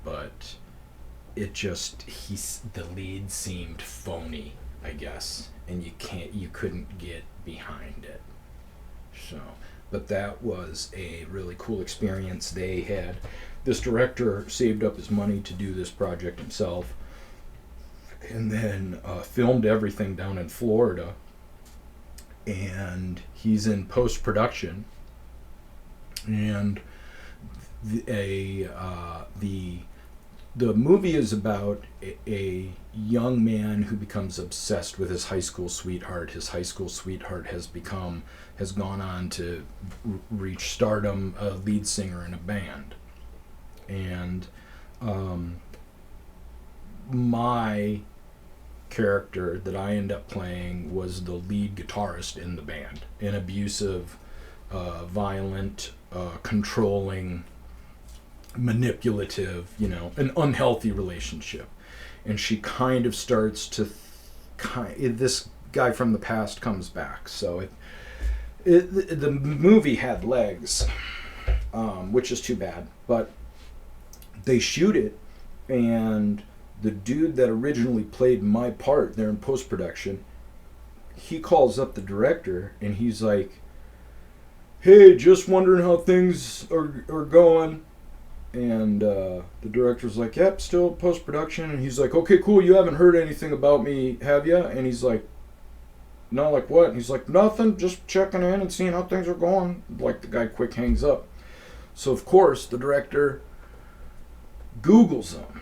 but it just, the lead seemed phony, I guess, and you couldn't get behind it. So, but that was a really cool experience. This director saved up his money to do this project himself, and then filmed everything down in Florida, and he's in post-production, and the movie is about a young man who becomes obsessed with his high school sweetheart. His high school sweetheart has gone on to reach stardom, a lead singer in a band. And my character that I end up playing was the lead guitarist in the band. An abusive, violent, controlling, manipulative, an unhealthy relationship. And she kind of starts to this guy from the past comes back. So the movie had legs, which is too bad, but they shoot it, and the dude that originally played my part there in post-production, he calls up the director, and he's like, "Hey, just wondering how things are going." And the director's like, "Yep, still post-production." And he's like, "Okay, cool, you haven't heard anything about me, have you?" And he's like, "No, like what?" And he's like, "Nothing, just checking in and seeing how things are going." Like, the guy quick hangs up. So, of course, the director Googles him.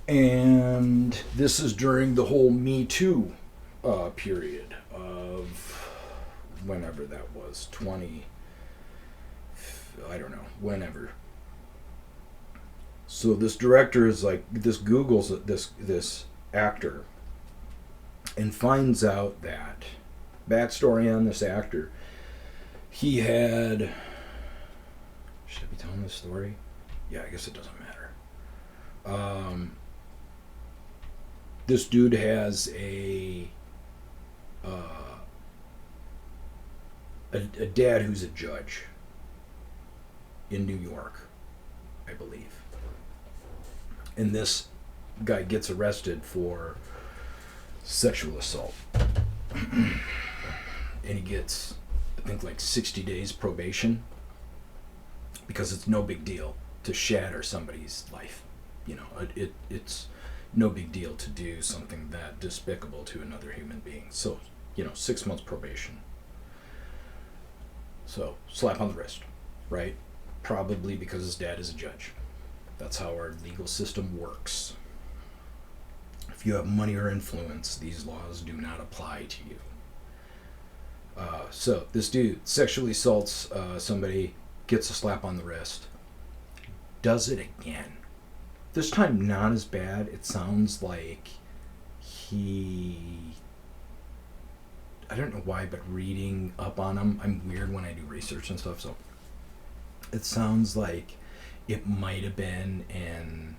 And this is during the whole Me Too period of whenever that was, I don't know, whenever. So this director is like, this Googles this actor and finds out that, backstory on this actor, he had, should I be telling this story? Yeah, I guess it doesn't matter. This dude has a dad who's a judge in New York, I believe. And this guy gets arrested for sexual assault. And he gets, I think, like 60 days probation, because it's no big deal to shatter somebody's life. It's no big deal to do something that despicable to another human being. So, 6 months probation. So, slap on the wrist, right? Probably because his dad is a judge. That's how our legal system works. If you have money or influence, these laws do not apply to you. So, this dude sexually assaults somebody, gets a slap on the wrist, does it again. This time not as bad. It sounds like I don't know why, but reading up on him, I'm weird when I do research and stuff, so it sounds like it might have been an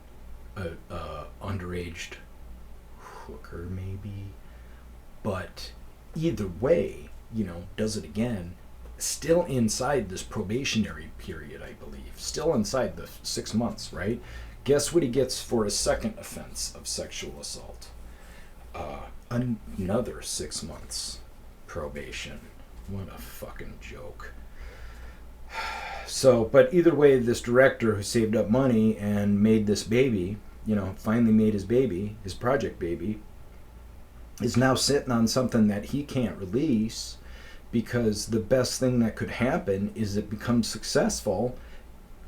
underaged hooker, maybe. But either way, does it again. Still inside this probationary period, I believe. Still inside the 6 months, right? Guess what he gets for his second offense of sexual assault? Another 6 months probation. What a fucking joke. So, but either way, this director who saved up money and made this baby, finally made his baby, his project baby, is now sitting on something that he can't release, because the best thing that could happen is it becomes successful,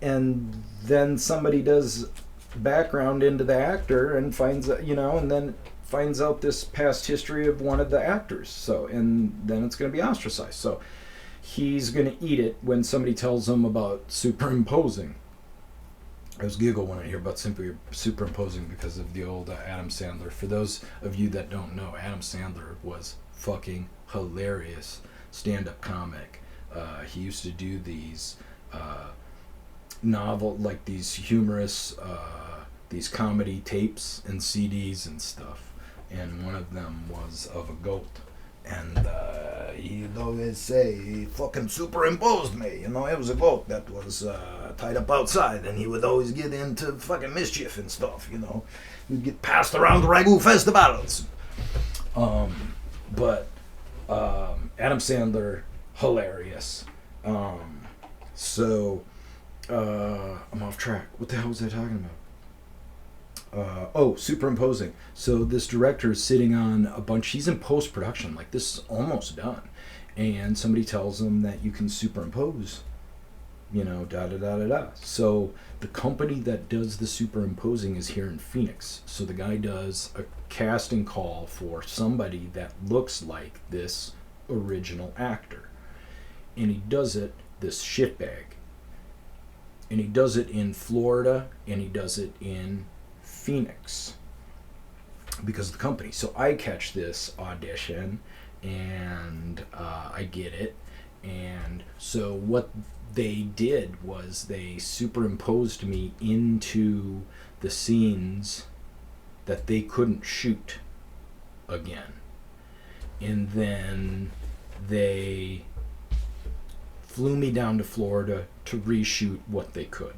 and then somebody does background into the actor and finds and then finds out this past history of one of the actors. So, and then it's going to be ostracized. So he's going to eat it when somebody tells him about superimposing. I was giggle when I hear about superimposing because of the old Adam Sandler. For those of you that don't know, Adam Sandler was fucking hilarious stand-up comic. He used to do these these humorous, these comedy tapes and CDs and stuff. And one of them was of a goat. And he'd always say, he fucking superimposed me. It was a goat that was tied up outside, and he would always get into fucking mischief and stuff, He'd get passed around the Ragu festivals. But Adam Sandler, hilarious. So I'm off track. What the hell was I talking about? Superimposing. So this director is sitting on a bunch. He's in post-production. Like, this is almost done. And somebody tells him that you can superimpose, da-da-da-da-da. So the company that does the superimposing is here in Phoenix. So the guy does a casting call for somebody that looks like this original actor. And he does it, this shitbag. And he does it in Florida, and he does it in Phoenix because of the company. So I catch this audition, and I get it. And so what they did was they superimposed me into the scenes that they couldn't shoot again. And then they flew me down to Florida to reshoot what they could.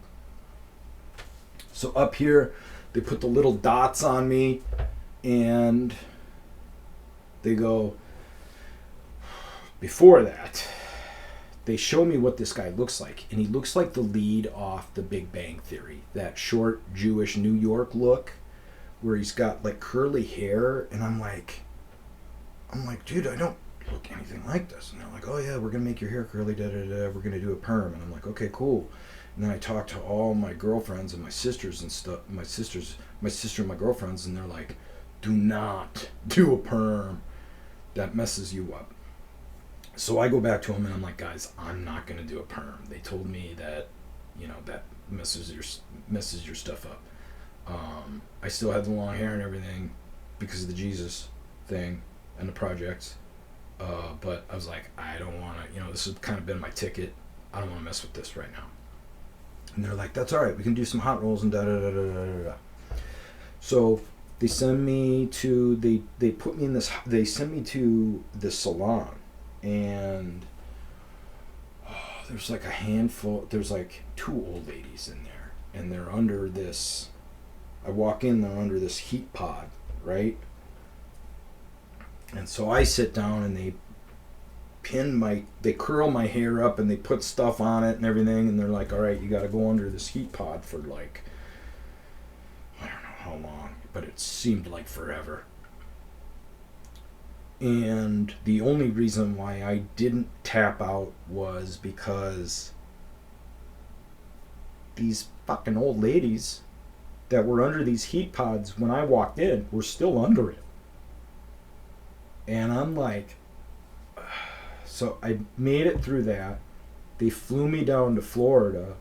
So up here, they put the little dots on me, and they go, before that, they show me what this guy looks like. And he looks like the lead off The Big Bang Theory. That short Jewish New York look where he's got like curly hair. And I'm like, dude, I don't look anything like this. And they're like, oh yeah, we're going to make your hair curly, da-da-da. We're going to do a perm. And I'm like, okay, cool. And then I talk to all my girlfriends and my sisters and stuff. My sister and my girlfriends, and they're like, do not do a perm. That messes you up. So I go back to them and I'm like, guys, I'm not going to do a perm. They told me that, that messes your stuff up. I still had the long hair and everything because of the Jesus thing and the projects. But I was like, I don't want to, this has kind of been my ticket. I don't want to mess with this right now. And they're like, that's all right. We can do some hot rolls and da-da-da-da-da-da. So they send me to, they put me in this, they send me to the salon. And there's like a handful, there's like 2 old ladies in there. And they're under this, I walk in, they're under this heat pod, right? And so I sit down and they they curl my hair up and they put stuff on it and everything. And they're like, all right, you got to go under this heat pod for like, I don't know how long, but it seemed like forever. And the only reason why I didn't tap out was because these fucking old ladies that were under these heat pods when I walked in were still under it. And I'm like, so I made it through that. They flew me down to Florida.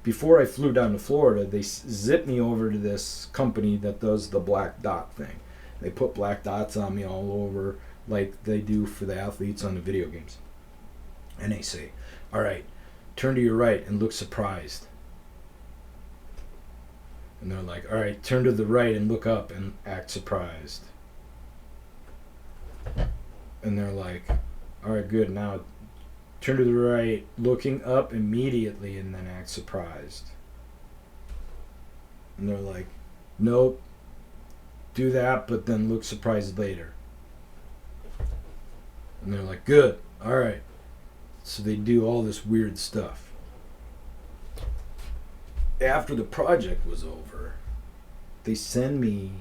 Before I flew down to Florida, they zipped me over to this company that does the black dot thing. They put black dots on me all over like they do for the athletes on the video games. And they say, all right, turn to your right and look surprised. And they're like, all right, turn to the right and look up and act surprised. And they're like, all right, good, now turn to the right, looking up immediately and then act surprised. And they're like, nope, do that, but then look surprised later. And they're like, good, all right. So they do all this weird stuff. After the project was over, they send me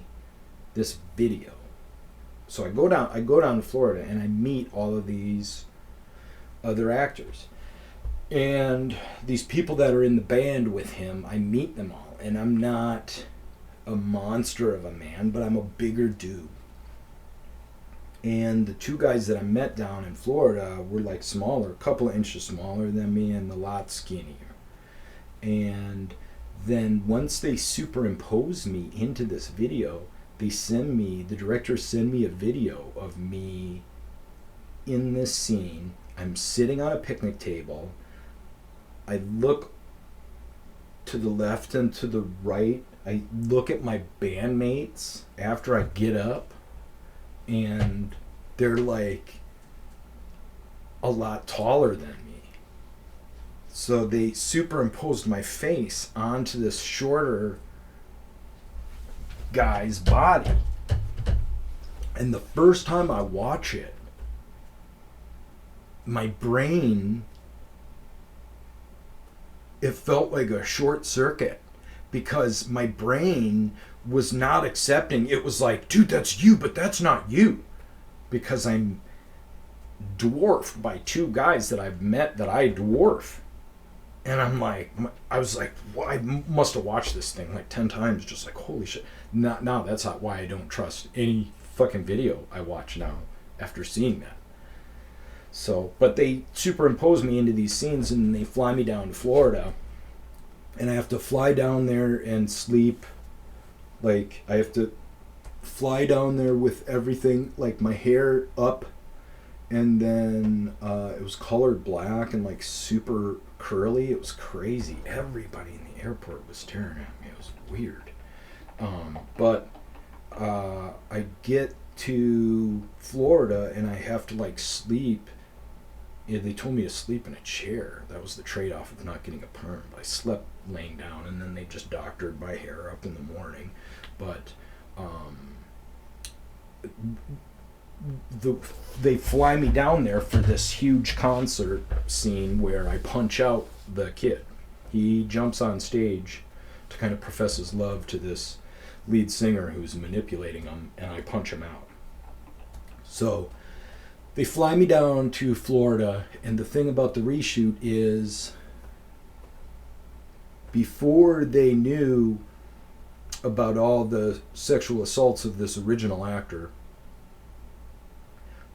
this video. So I go down to Florida and I meet all of these other actors. And these people that are in the band with him, I meet them all. And I'm not a monster of a man, but I'm a bigger dude. And the two guys that I met down in Florida were like smaller, a couple of inches smaller than me and a lot skinnier. And then once they superimpose me into this video, the directors send me a video of me in this scene. I'm sitting on a picnic table. I look to the left and to the right. I look at my bandmates after I get up, and they're like a lot taller than me. So they superimposed my face onto this shorter guy's body. And the first time I watch it, my brain, it felt like a short circuit, because my brain was not accepting. It was like, dude, that's you, but that's not you. Because I'm dwarfed by two guys that I've met that I dwarf. And I was like, well, I must have watched this thing like 10 times, just like, holy shit. Now that's not why I don't trust any fucking video I watch now after seeing that. So, but they superimpose me into these scenes and they fly me down to Florida. And I have to fly down there and sleep. Like, I have to fly down there with everything, like my hair up. And then it was colored black and like super curly. It was crazy. Everybody in the airport was staring at me. It was weird. But I get to Florida and I have to like sleep. Yeah, they told me to sleep in a chair. That was the trade-off of not getting a perm. I slept laying down, and then they just doctored my hair up in the morning. But they fly me down there for this huge concert scene where I punch out the kid. He jumps on stage to kind of profess his love to this lead singer who's manipulating him, and I punch him out. So they fly me down to Florida, and the thing about the reshoot is before they knew about all the sexual assaults of this original actor,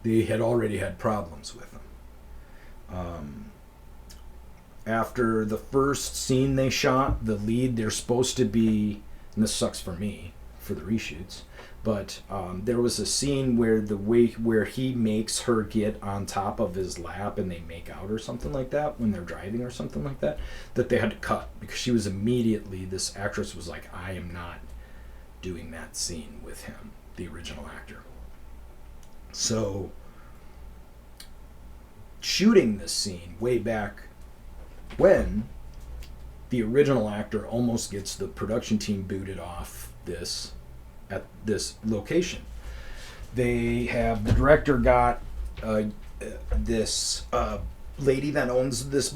they had already had problems with him. After the first scene they shot, the lead, they're supposed to be, and this sucks for me, for the reshoots, but there was a scene where he makes her get on top of his lap and they make out or something like that when they're driving or something like that they had to cut, because she was immediately, this actress was like, I am not doing that scene with him, the original actor. So shooting this scene way back when, the original actor almost gets the production team booted off at this location. They have, the director got this lady that owns this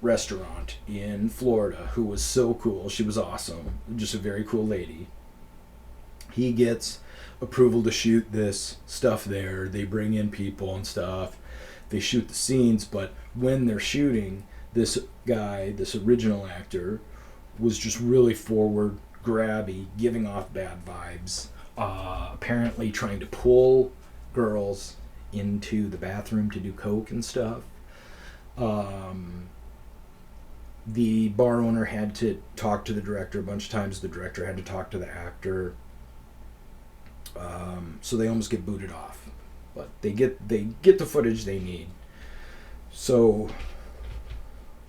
restaurant in Florida, who was so cool. She was awesome, just a very cool lady. He gets approval to shoot this stuff there. They bring in people and stuff. They shoot the scenes, but when they're shooting, this guy, this original actor, was just really forward, grabby, giving off bad vibes, apparently trying to pull girls into the bathroom to do coke and stuff. The bar owner had to talk to the director a bunch of times. The director had to talk to the actor. So they almost get booted off, but they get the footage they need. So,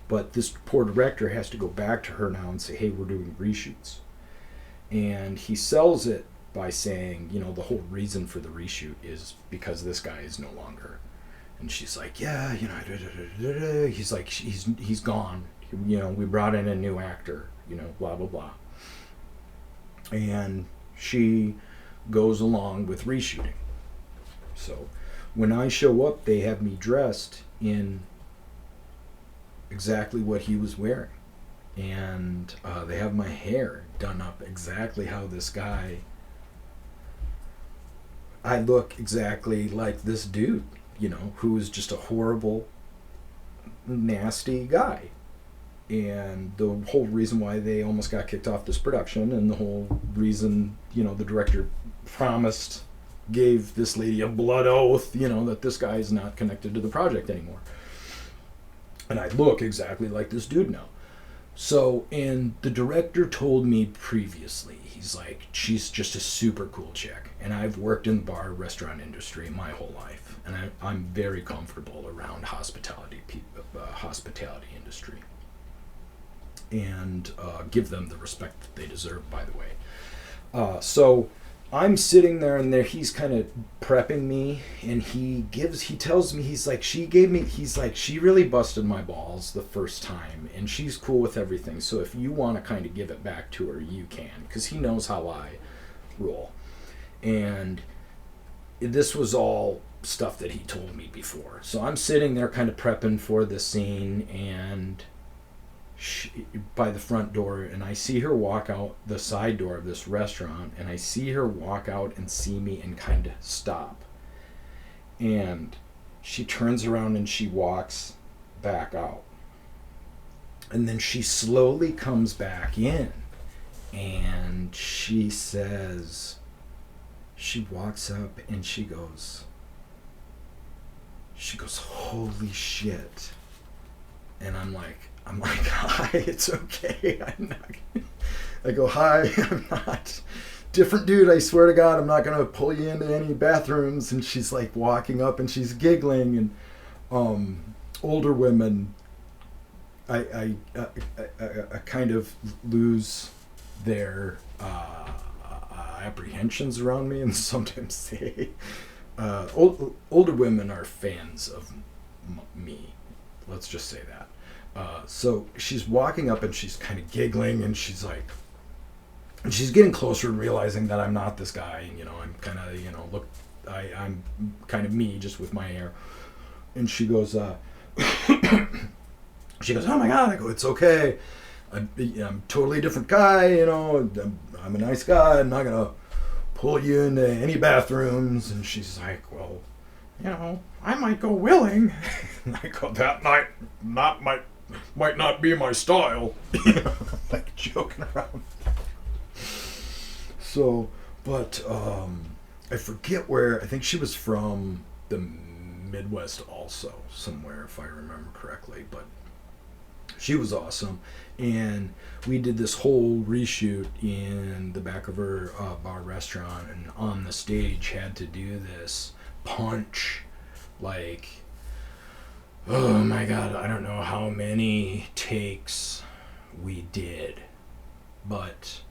but this poor director has to go back to her now and say, hey, we're doing reshoots. And he sells it by saying, the whole reason for the reshoot is because this guy is no longer. And she's like, yeah, he's like, he's gone. We brought in a new actor, blah, blah, blah. And she goes along with reshooting. So when I show up, they have me dressed in exactly what he was wearing. And they have my hair done up exactly how this guy... I look exactly like this dude, who is just a horrible, nasty guy. And the whole reason why they almost got kicked off this production, and the whole reason, the director gave this lady a blood oath, that this guy is not connected to the project anymore. And I look exactly like this dude now. So, and the director told me previously, he's like, she's just a super cool chick. And I've worked in the bar restaurant industry my whole life. And I'm very comfortable around hospitality industry. And give them the respect that they deserve, by the way. So I'm sitting there, and he's kind of prepping me, and he tells me, he's like, she really busted my balls the first time, and she's cool with everything. So if you want to kind of give it back to her, you can, because he knows how I roll. And this was all stuff that he told me before. So I'm sitting there kind of prepping for the scene, and by the front door, and I see her walk out the side door of this restaurant, and I see her walk out and see me and kind of stop. And she turns around and she walks back out. And then she slowly comes back in, and she walks up and she goes, holy shit. And I'm like, hi, it's okay. I go, hi, I'm not. Different dude, I swear to God, I'm not going to pull you into any bathrooms. And she's like walking up and she's giggling. And older women, I kind of lose their apprehensions around me. And sometimes older women are fans of me. Let's just say that. So she's walking up and she's kind of giggling, and she's getting closer and realizing that I'm not this guy, and I'm kind of I'm kind of me, just with my hair. And she goes, oh my God. I go, it's okay. I'm totally a different guy, I'm a nice guy. I'm not gonna pull you into any bathrooms. And she's like, well, I might go willing. And I go, that might not be my style. Like joking around. So, but I forget where. I think she was from the Midwest also, somewhere, if I remember correctly. But she was awesome. And we did this whole reshoot in the back of her bar restaurant, and on the stage had to do this punch, like, oh my God, I don't know how many takes we did, but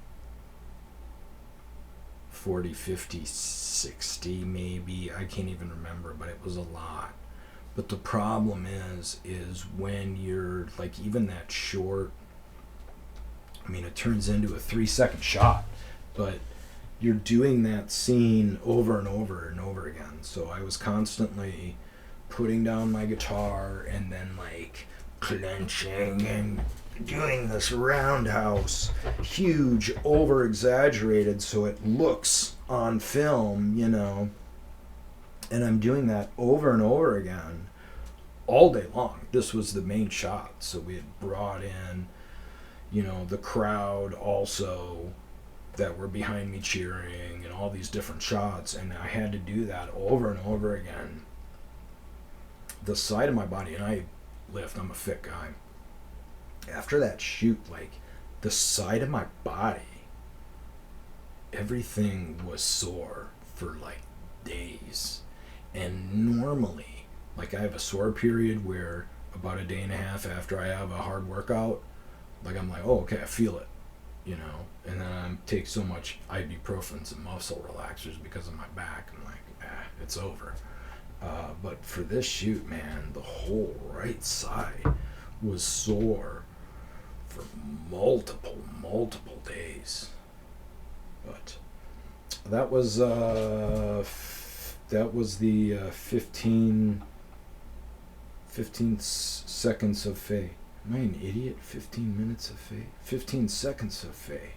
40, 50, 60 maybe, I can't even remember, but it was a lot. But the problem is when you're like, even that short, it turns into a 3-second shot, but you're doing that scene over and over and over again. So I was constantly putting down my guitar and then like clenching and doing this roundhouse, huge, over exaggerated so it looks on film, and I'm doing that over and over again all day long. This was the main shot, so we had brought in the crowd also that were behind me cheering, and all these different shots, and I had to do that over and over again. The side of my body, and I lift, I'm a fit guy. After that shoot, like, the side of my body, everything was sore for like days. And normally, like I have a sore period where about a day and a half after I have a hard workout, like I'm like, oh, okay, I feel it, you know, and then I take so much ibuprofens and muscle relaxers because of my back. I'm like, it's over. But for this shoot, man, the whole right side was sore for multiple days. But that was the 15 seconds of Faye. Am I an idiot? 15 minutes of Faye? 15 seconds of Faye.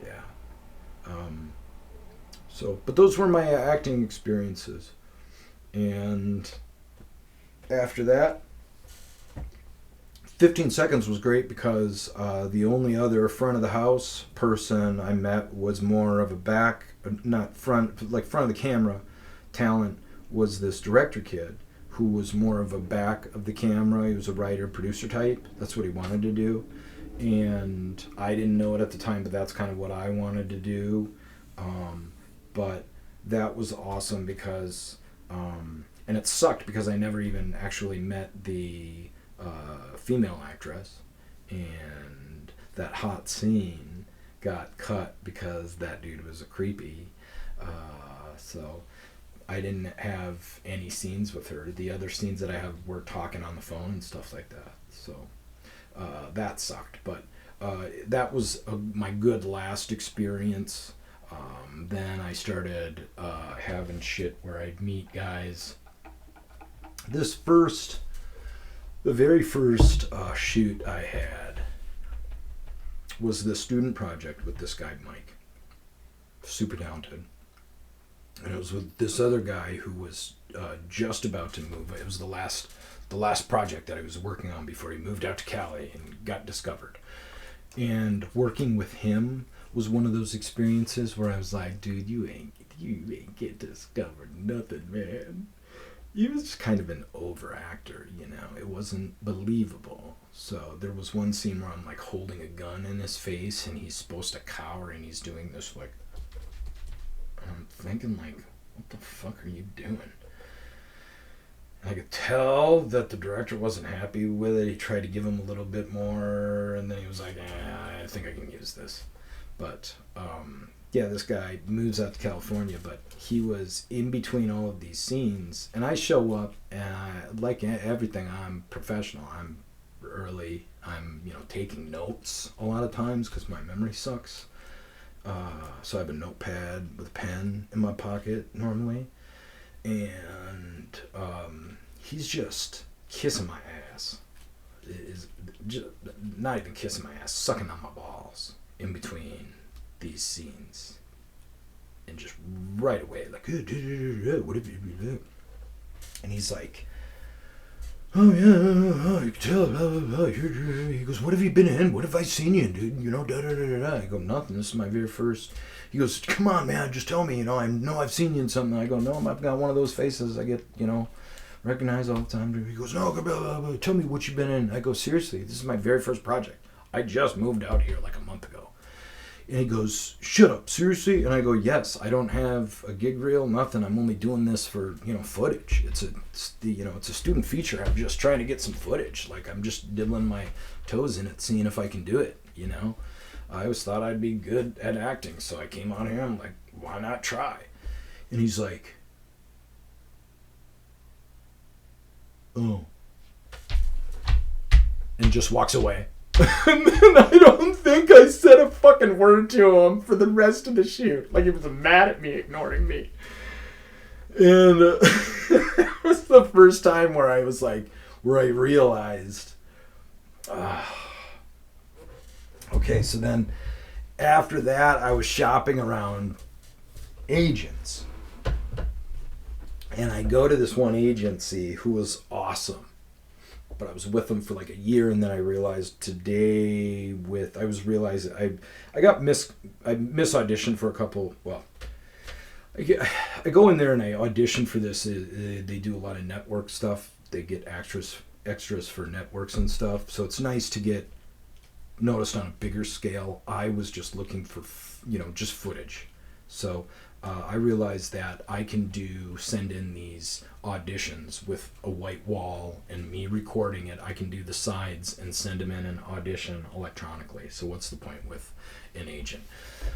Yeah. But those were my acting experiences. And after that, 15 seconds was great because the only other front of the house person I met was more of a not front, like front of the camera talent, was this director kid who was more of a back of the camera. He was a writer, producer type. That's what he wanted to do. And I didn't know it at the time, but that's kind of what I wanted to do. But that was awesome because, and it sucked because I never even actually met the female actress, and that hot scene got cut because that dude was a creepy. So I didn't have any scenes with her. The other scenes that I have were talking on the phone and stuff like that. So that sucked. But that was my good last experience. Then I started having shit where I'd meet guys. The very first shoot I had was the student project with this guy, Mike. Super talented. And it was with this other guy who was just about to move. It was the last project that I was working on before he moved out to Cali and got discovered. And working with him was one of those experiences where I was like, dude, you ain't get discovered nothing, man. He was just kind of an over-actor, you know. It wasn't believable. So there was one scene where I'm like holding a gun in his face and he's supposed to cower and he's doing this like, and I'm thinking like, what the fuck are you doing? And I could tell that the director wasn't happy with it. He tried to give him a little bit more and then he was like, I think I can use this. But yeah, this guy moves out to California, but he was in between all of these scenes, and I show up, and like everything, I'm professional. I'm early. I'm taking notes a lot of times because my memory sucks. So I have a notepad with a pen in my pocket normally, and he's just kissing my ass. Is just not even kissing my ass, sucking on my balls in between these scenes, and just right away like, what have you been doing? And he's like, oh yeah, you can tell, blah, blah, blah. He goes, what have you been in? What have I seen you in, dude? Da da da da. I go, nothing. This is my very first. He goes, come on, man, just tell me. I know I've seen you in something. I go, no, I've got one of those faces I get, recognized all the time. He goes, no, blah, blah, blah. Tell me what you've been in. I go, seriously, this is my very first project. I just moved out here like a month ago. And he goes, shut up, seriously? And I go, yes, I don't have a gig reel, nothing. I'm only doing this for, footage. It's a student feature. I'm just trying to get some footage. Like, I'm just dibbling my toes in it, seeing if I can do it, I always thought I'd be good at acting, so I came on here. I'm like, why not try? And he's like, oh. And just walks away. And then I don't think I said a fucking word to him for the rest of the shoot. Like, he was mad at me, ignoring me. And it was the first time where I was like, where I realized, okay, so then after that, I was shopping around agents. And I go to this one agency who was awesome. But I was with them for like a year, and then I realized I mis-auditioned for a couple. Well, I go in there and I audition for this. They do a lot of network stuff. They get extras for networks and stuff. So it's nice to get noticed on a bigger scale. I was just looking for just footage. So I realized that I can send in these auditions with a white wall and me recording it. I can do the sides and send them in an audition electronically. So what's the point with an agent?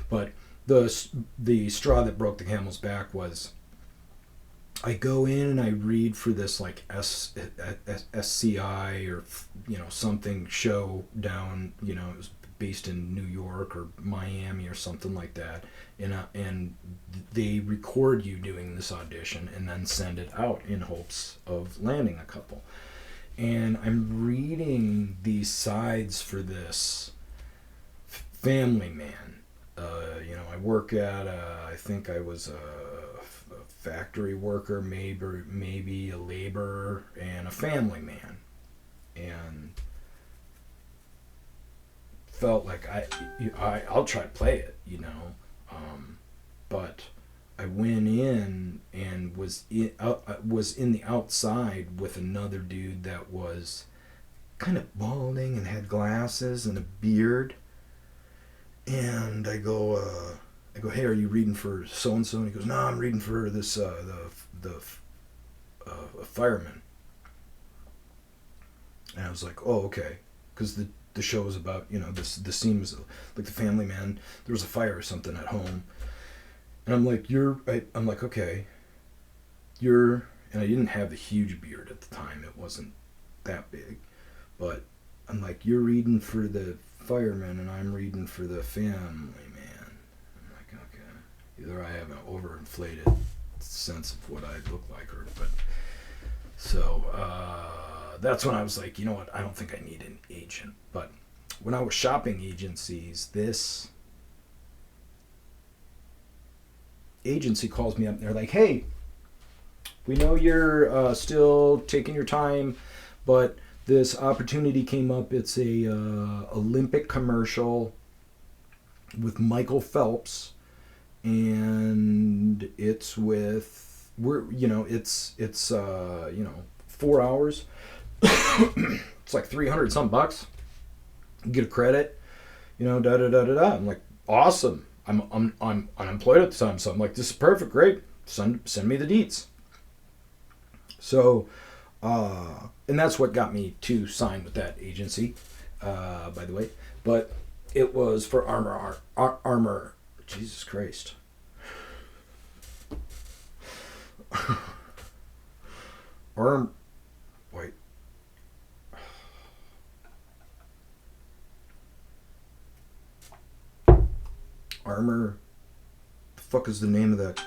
But the straw that broke the camel's back was I go in and I read for this like SCI or something show down, it was based in New York or Miami or something like that, and they record you doing this audition and then send it out in hopes of landing a couple. And I'm reading these sides for this family man. I work at I think I was a factory worker, maybe a laborer, and a family man, and felt like I'll try to play it, but I went in and was in the outside with another dude that was kind of balding and had glasses and a beard, and I go, hey, are you reading for so and so? And he goes, no, I'm reading for this the fireman. And I was like, oh, okay, because the show was about, the scene was like the family man. There was a fire or something at home, and I'm like, I'm like, okay, and I didn't have the huge beard at the time. It wasn't that big, but I'm like, you're reading for the fireman, and I'm reading for the family man. I'm like, okay, either I have an overinflated sense of what I look like, but so that's when I was like, you know what, I don't think I need an agent. But when I was shopping agencies, this agency calls me up and they're like, hey, we know you're still taking your time, but this opportunity came up. It's a Olympic commercial with Michael Phelps, and it's it's 4 hours. It's like $300 some bucks. You get a credit, da da da da da. I'm like, awesome. I'm unemployed at the time, so I'm like, this is perfect, great. Send me the deets. So, and that's what got me to sign with that agency, by the way. But it was for armor. Jesus Christ. Wait. Armor. The fuck is the name of that?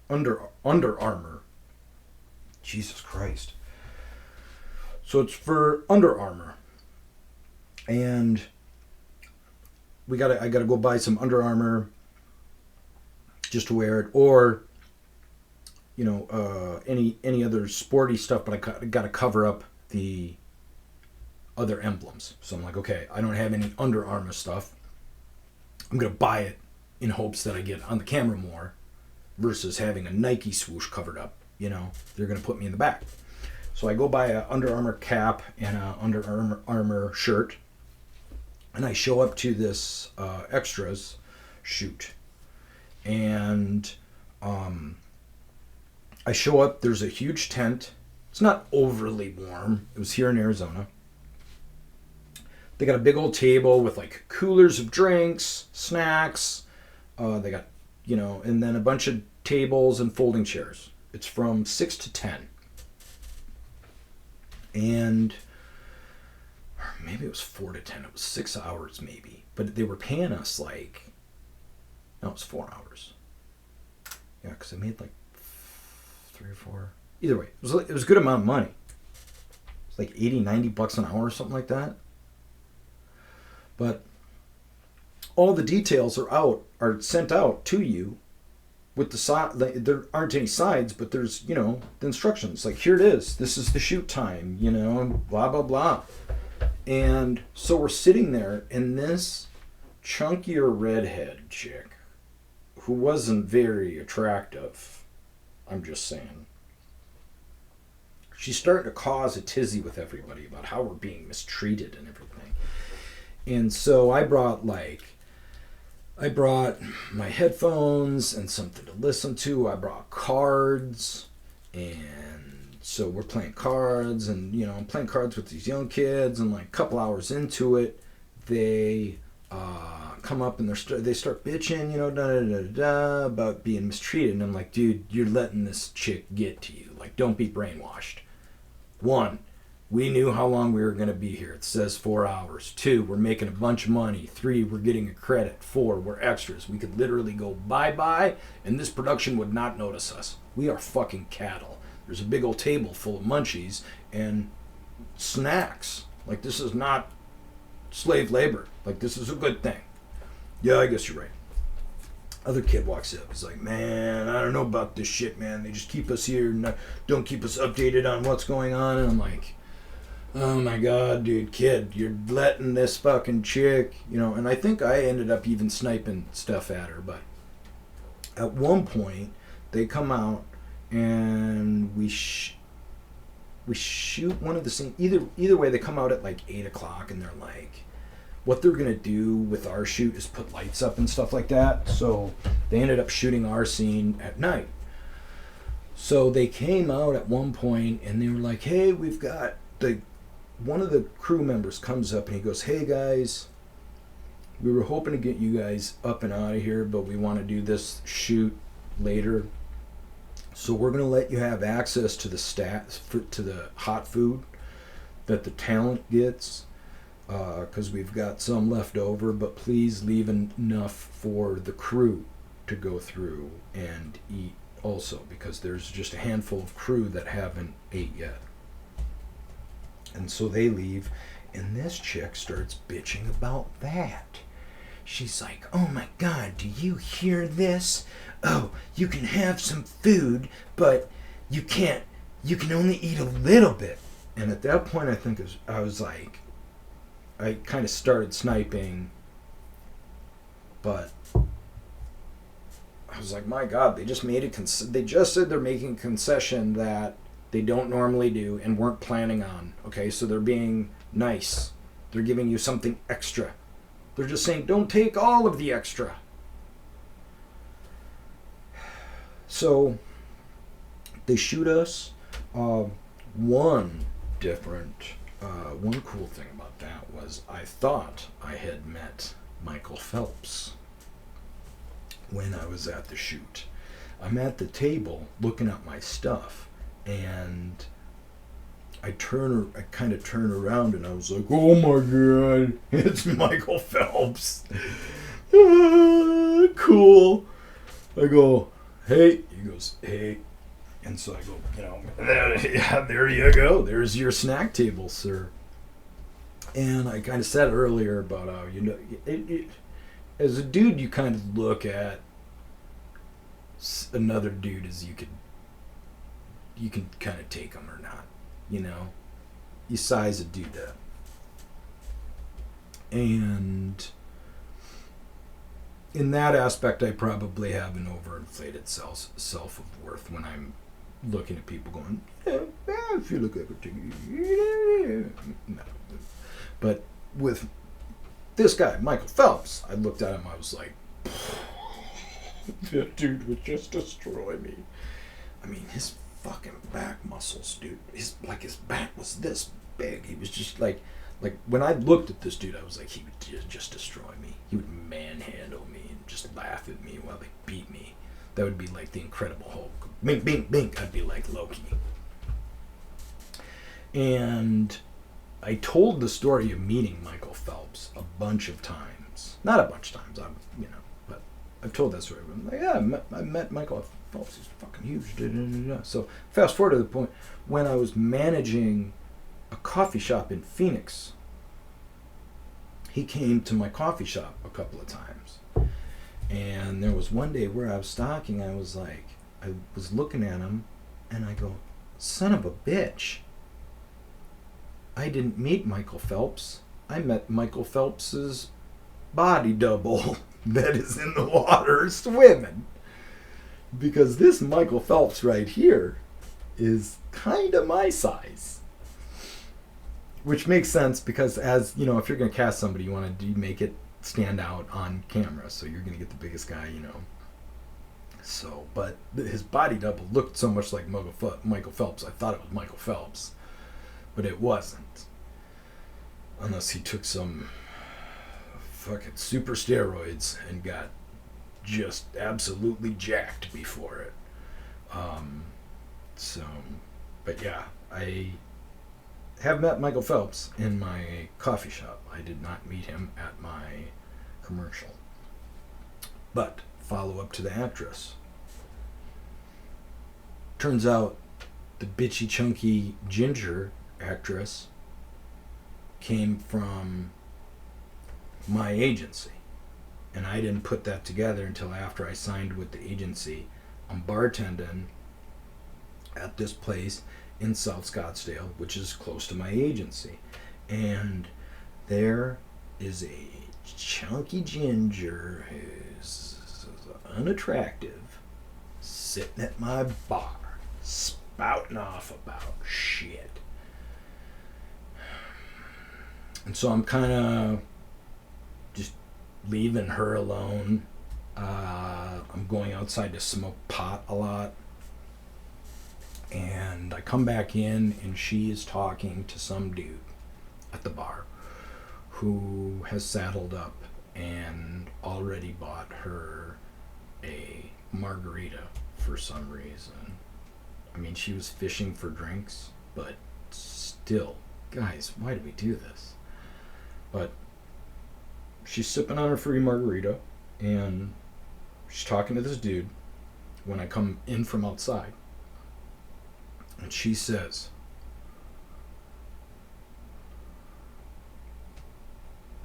Under Armour. Jesus Christ. So it's for Under Armour, and I gotta go buy some Under Armour just to wear it, or any other sporty stuff, but I gotta cover up the other emblems. So I'm like, okay, I don't have any Under Armour stuff. I'm gonna buy it in hopes that I get on the camera more, versus having a Nike swoosh covered up. They're gonna put me in the back. So I go buy a Under Armour cap and a Under Armour shirt, and I show up to this extras shoot, and I show up. There's a huge tent. It's not overly warm. It was here in Arizona. They got a big old table with like coolers of drinks, snacks. They got, and then a bunch of tables and folding chairs. It's from 6 to 10. And maybe it was 4 to 10. It was 6 hours maybe. But they were paying us no, it was 4 hours. Yeah, because I made like 3 or 4. Either way, it was a good amount of money. It's like $80-$90 an hour or something like that. But all the details are sent out to you with the side. There aren't any sides, but there's the instructions. Like, here it is. This is the shoot time. Blah blah blah. And so we're sitting there, and this chunkier redhead chick, who wasn't very attractive, I'm just saying, she's starting to cause a tizzy with everybody about how we're being mistreated and everything. And so I brought like I brought my headphones and something to listen to. I brought cards, and so we're playing cards, and I'm playing cards with these young kids, and like a couple hours into it, they come up and they start bitching, about being mistreated, and I'm like, dude, you're letting this chick get to you. Like, don't be brainwashed. 1, we knew how long we were going to be here. It says 4 hours. 2, we're making a bunch of money. 3, we're getting a credit. 4, we're extras. We could literally go bye-bye, and this production would not notice us. We are fucking cattle. There's a big old table full of munchies and snacks. Like, this is not slave labor. Like, this is a good thing. Yeah, I guess you're right. Other kid walks up. He's like, man, I don't know about this shit, man. They just keep us here and don't keep us updated on what's going on. And I'm like, oh my God, dude, kid, you're letting this fucking chick, and I think I ended up even sniping stuff at her. But at one point, they come out and we shoot one of the scenes. Either way, they come out at like 8 o'clock and they're like, what they're going to do with our shoot is put lights up and stuff like that. So they ended up shooting our scene at night. So they came out at one point and they were like, hey, we've got one of the crew members comes up and he goes, hey guys, we were hoping to get you guys up and out of here, but we want to do this shoot later. So we're going to let you have access to to the hot food that the talent gets. Because we've got some left over, but please leave enough for the crew to go through and eat also, because there's just a handful of crew that haven't ate yet. And so they leave, and this chick starts bitching about that. She's like, oh my God, do you hear this? Oh, you can have some food, but you can only eat a little bit. And at that point, I was like, I kind of started sniping, but I was like, my God, they just made they just said they're making a concession that they don't normally do and weren't planning on. Okay, so they're being nice. They're giving you something extra. They're just saying, don't take all of the extra. So they shoot us. One cool thing about that was I thought I had met Michael Phelps when I was at the shoot. I'm at the table looking at my stuff, and I kind of turn around and I was like, oh my God, it's Michael Phelps. Cool. I go, hey. He goes, hey. And so I go, yeah, there you go. There's your snack table, sir. And I kind of said earlier about how, as a dude, you kind of look at another dude as you can kind of take him or not, You size a dude up. And in that aspect, I probably have an overinflated self of worth when I'm looking at people going, I feel like I could take it. No. But with this guy, Michael Phelps, I looked at him, I was like, that dude would just destroy me. I mean, his fucking back muscles, dude. His back was this big. He was just like when I looked at this dude, I was like, he would just destroy me. He would manhandle me and just laugh at me while they beat me. That would be like the Incredible Hulk. Bink, bink, bink. I'd be like Loki. And I told the story of meeting Michael Phelps a bunch of times. Not a bunch of times, but I've told that story. I'm like, yeah, I met Michael Phelps. He's fucking huge. So fast forward to the point when I was managing a coffee shop in Phoenix. He came to my coffee shop a couple of times. And there was one day where I was stalking, I was looking at him, and I go, son of a bitch. I didn't meet Michael Phelps. I met Michael Phelps's body double that is in the water swimming. Because this Michael Phelps right here is kind of my size. Which makes sense because if you're going to cast somebody, you want to make it stand out on camera, so you're gonna get the biggest guy, So, but his body double looked so much like Michael Phelps. I thought it was Michael Phelps, but it wasn't. Unless he took some fucking super steroids and got just absolutely jacked before it. But yeah, I have met Michael Phelps in my coffee shop. I did not meet him at my commercial. But follow up to the actress. Turns out the bitchy chunky ginger actress came from my agency. And I didn't put that together until after I signed with the agency. I'm bartending at this place in South Scottsdale, which is close to my agency. And there is a chunky ginger who's unattractive sitting at my bar spouting off about shit. And so I'm kind of just leaving her alone. I'm going outside to smoke pot a lot. And I come back in and she is talking to some dude at the bar who has saddled up and already bought her a margarita for some reason. I mean, she was fishing for drinks, but still, guys, why do we do this? But she's sipping on her free margarita and she's talking to this dude when I come in from outside. And she says,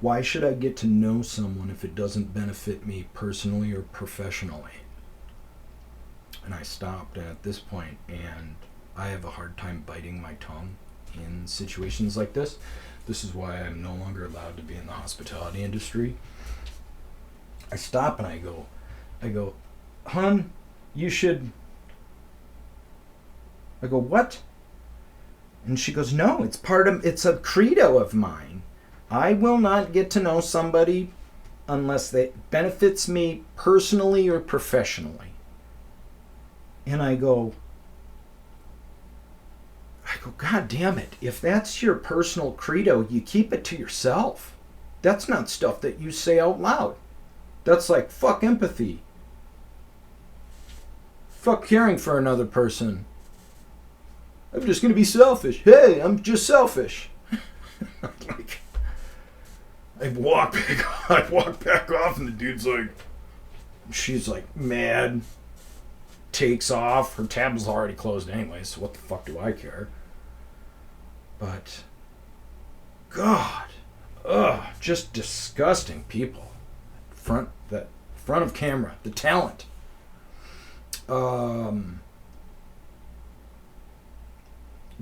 "Why should I get to know someone if it doesn't benefit me personally or professionally?" And I stopped at this point, and I have a hard time biting my tongue in situations like this. This is why I'm no longer allowed to be in the hospitality industry. I stop and I go, "Hun, you should..." I go, "What?" And she goes, "No, it's a credo of mine. I will not get to know somebody unless it benefits me personally or professionally." And I go, "God damn it. If that's your personal credo, you keep it to yourself. That's not stuff that you say out loud. That's like, fuck empathy. Fuck caring for another person. I'm just going to be selfish. Hey, I'm just selfish." I walk back off, and the dude's like, she's like mad, takes off. Her tab was already closed anyway, so what the fuck do I care? But, God, just disgusting people. Front of camera, the talent.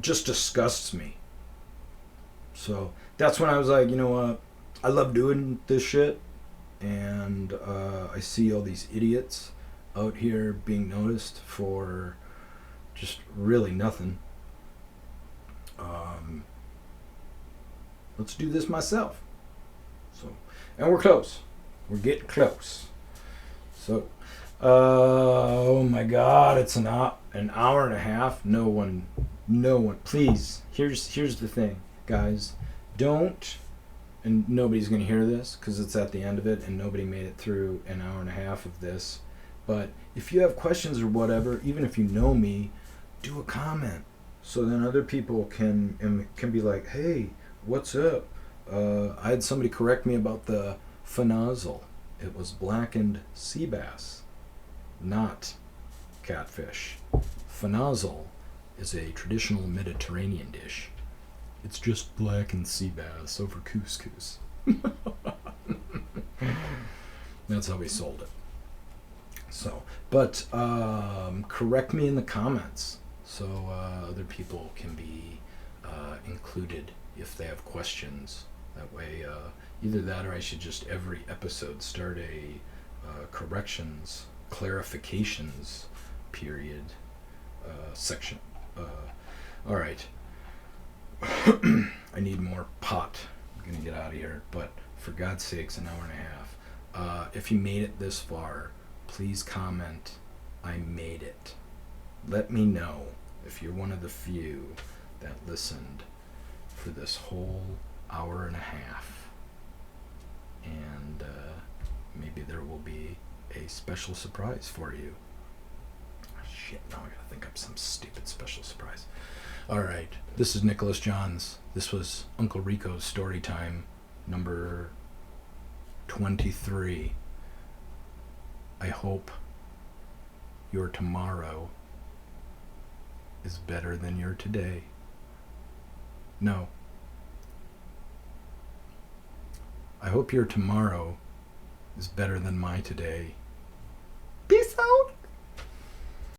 Just disgusts me. So that's when I was like, you know what? I love doing this shit, and I see all these idiots out here being noticed for just really nothing. Let's do this myself. So, and we're close. We're getting close. So, oh my God, it's an hour and a half. No one. Please, here's the thing, guys. Don't, and nobody's gonna hear this because it's at the end of it, and nobody made it through an hour and a half of this. But if you have questions or whatever, even if you know me, do a comment so then other people can be like, "Hey, what's up?" I had somebody correct me about the finozzle. It was blackened sea bass, not catfish. Finozzle is a traditional Mediterranean dish. It's just blackened sea bass over couscous. That's how we sold it. So, but correct me in the comments so other people can be included if they have questions. That way, either that or I should just every episode start a clarifications period section. All right. I need more pot. I'm going to get out of here. But For God's sakes, an hour and a half. If you made it this far, please comment, I made it. Let me know if you're one of the few that listened for this whole hour and a half. And maybe there will be a special surprise for you. Shit, now I gotta think up some stupid special surprise. Alright, this is Nicholas Johns. This was Uncle Rico's Storytime number 23. I hope your tomorrow is better than your today. No. I hope your tomorrow is better than my today.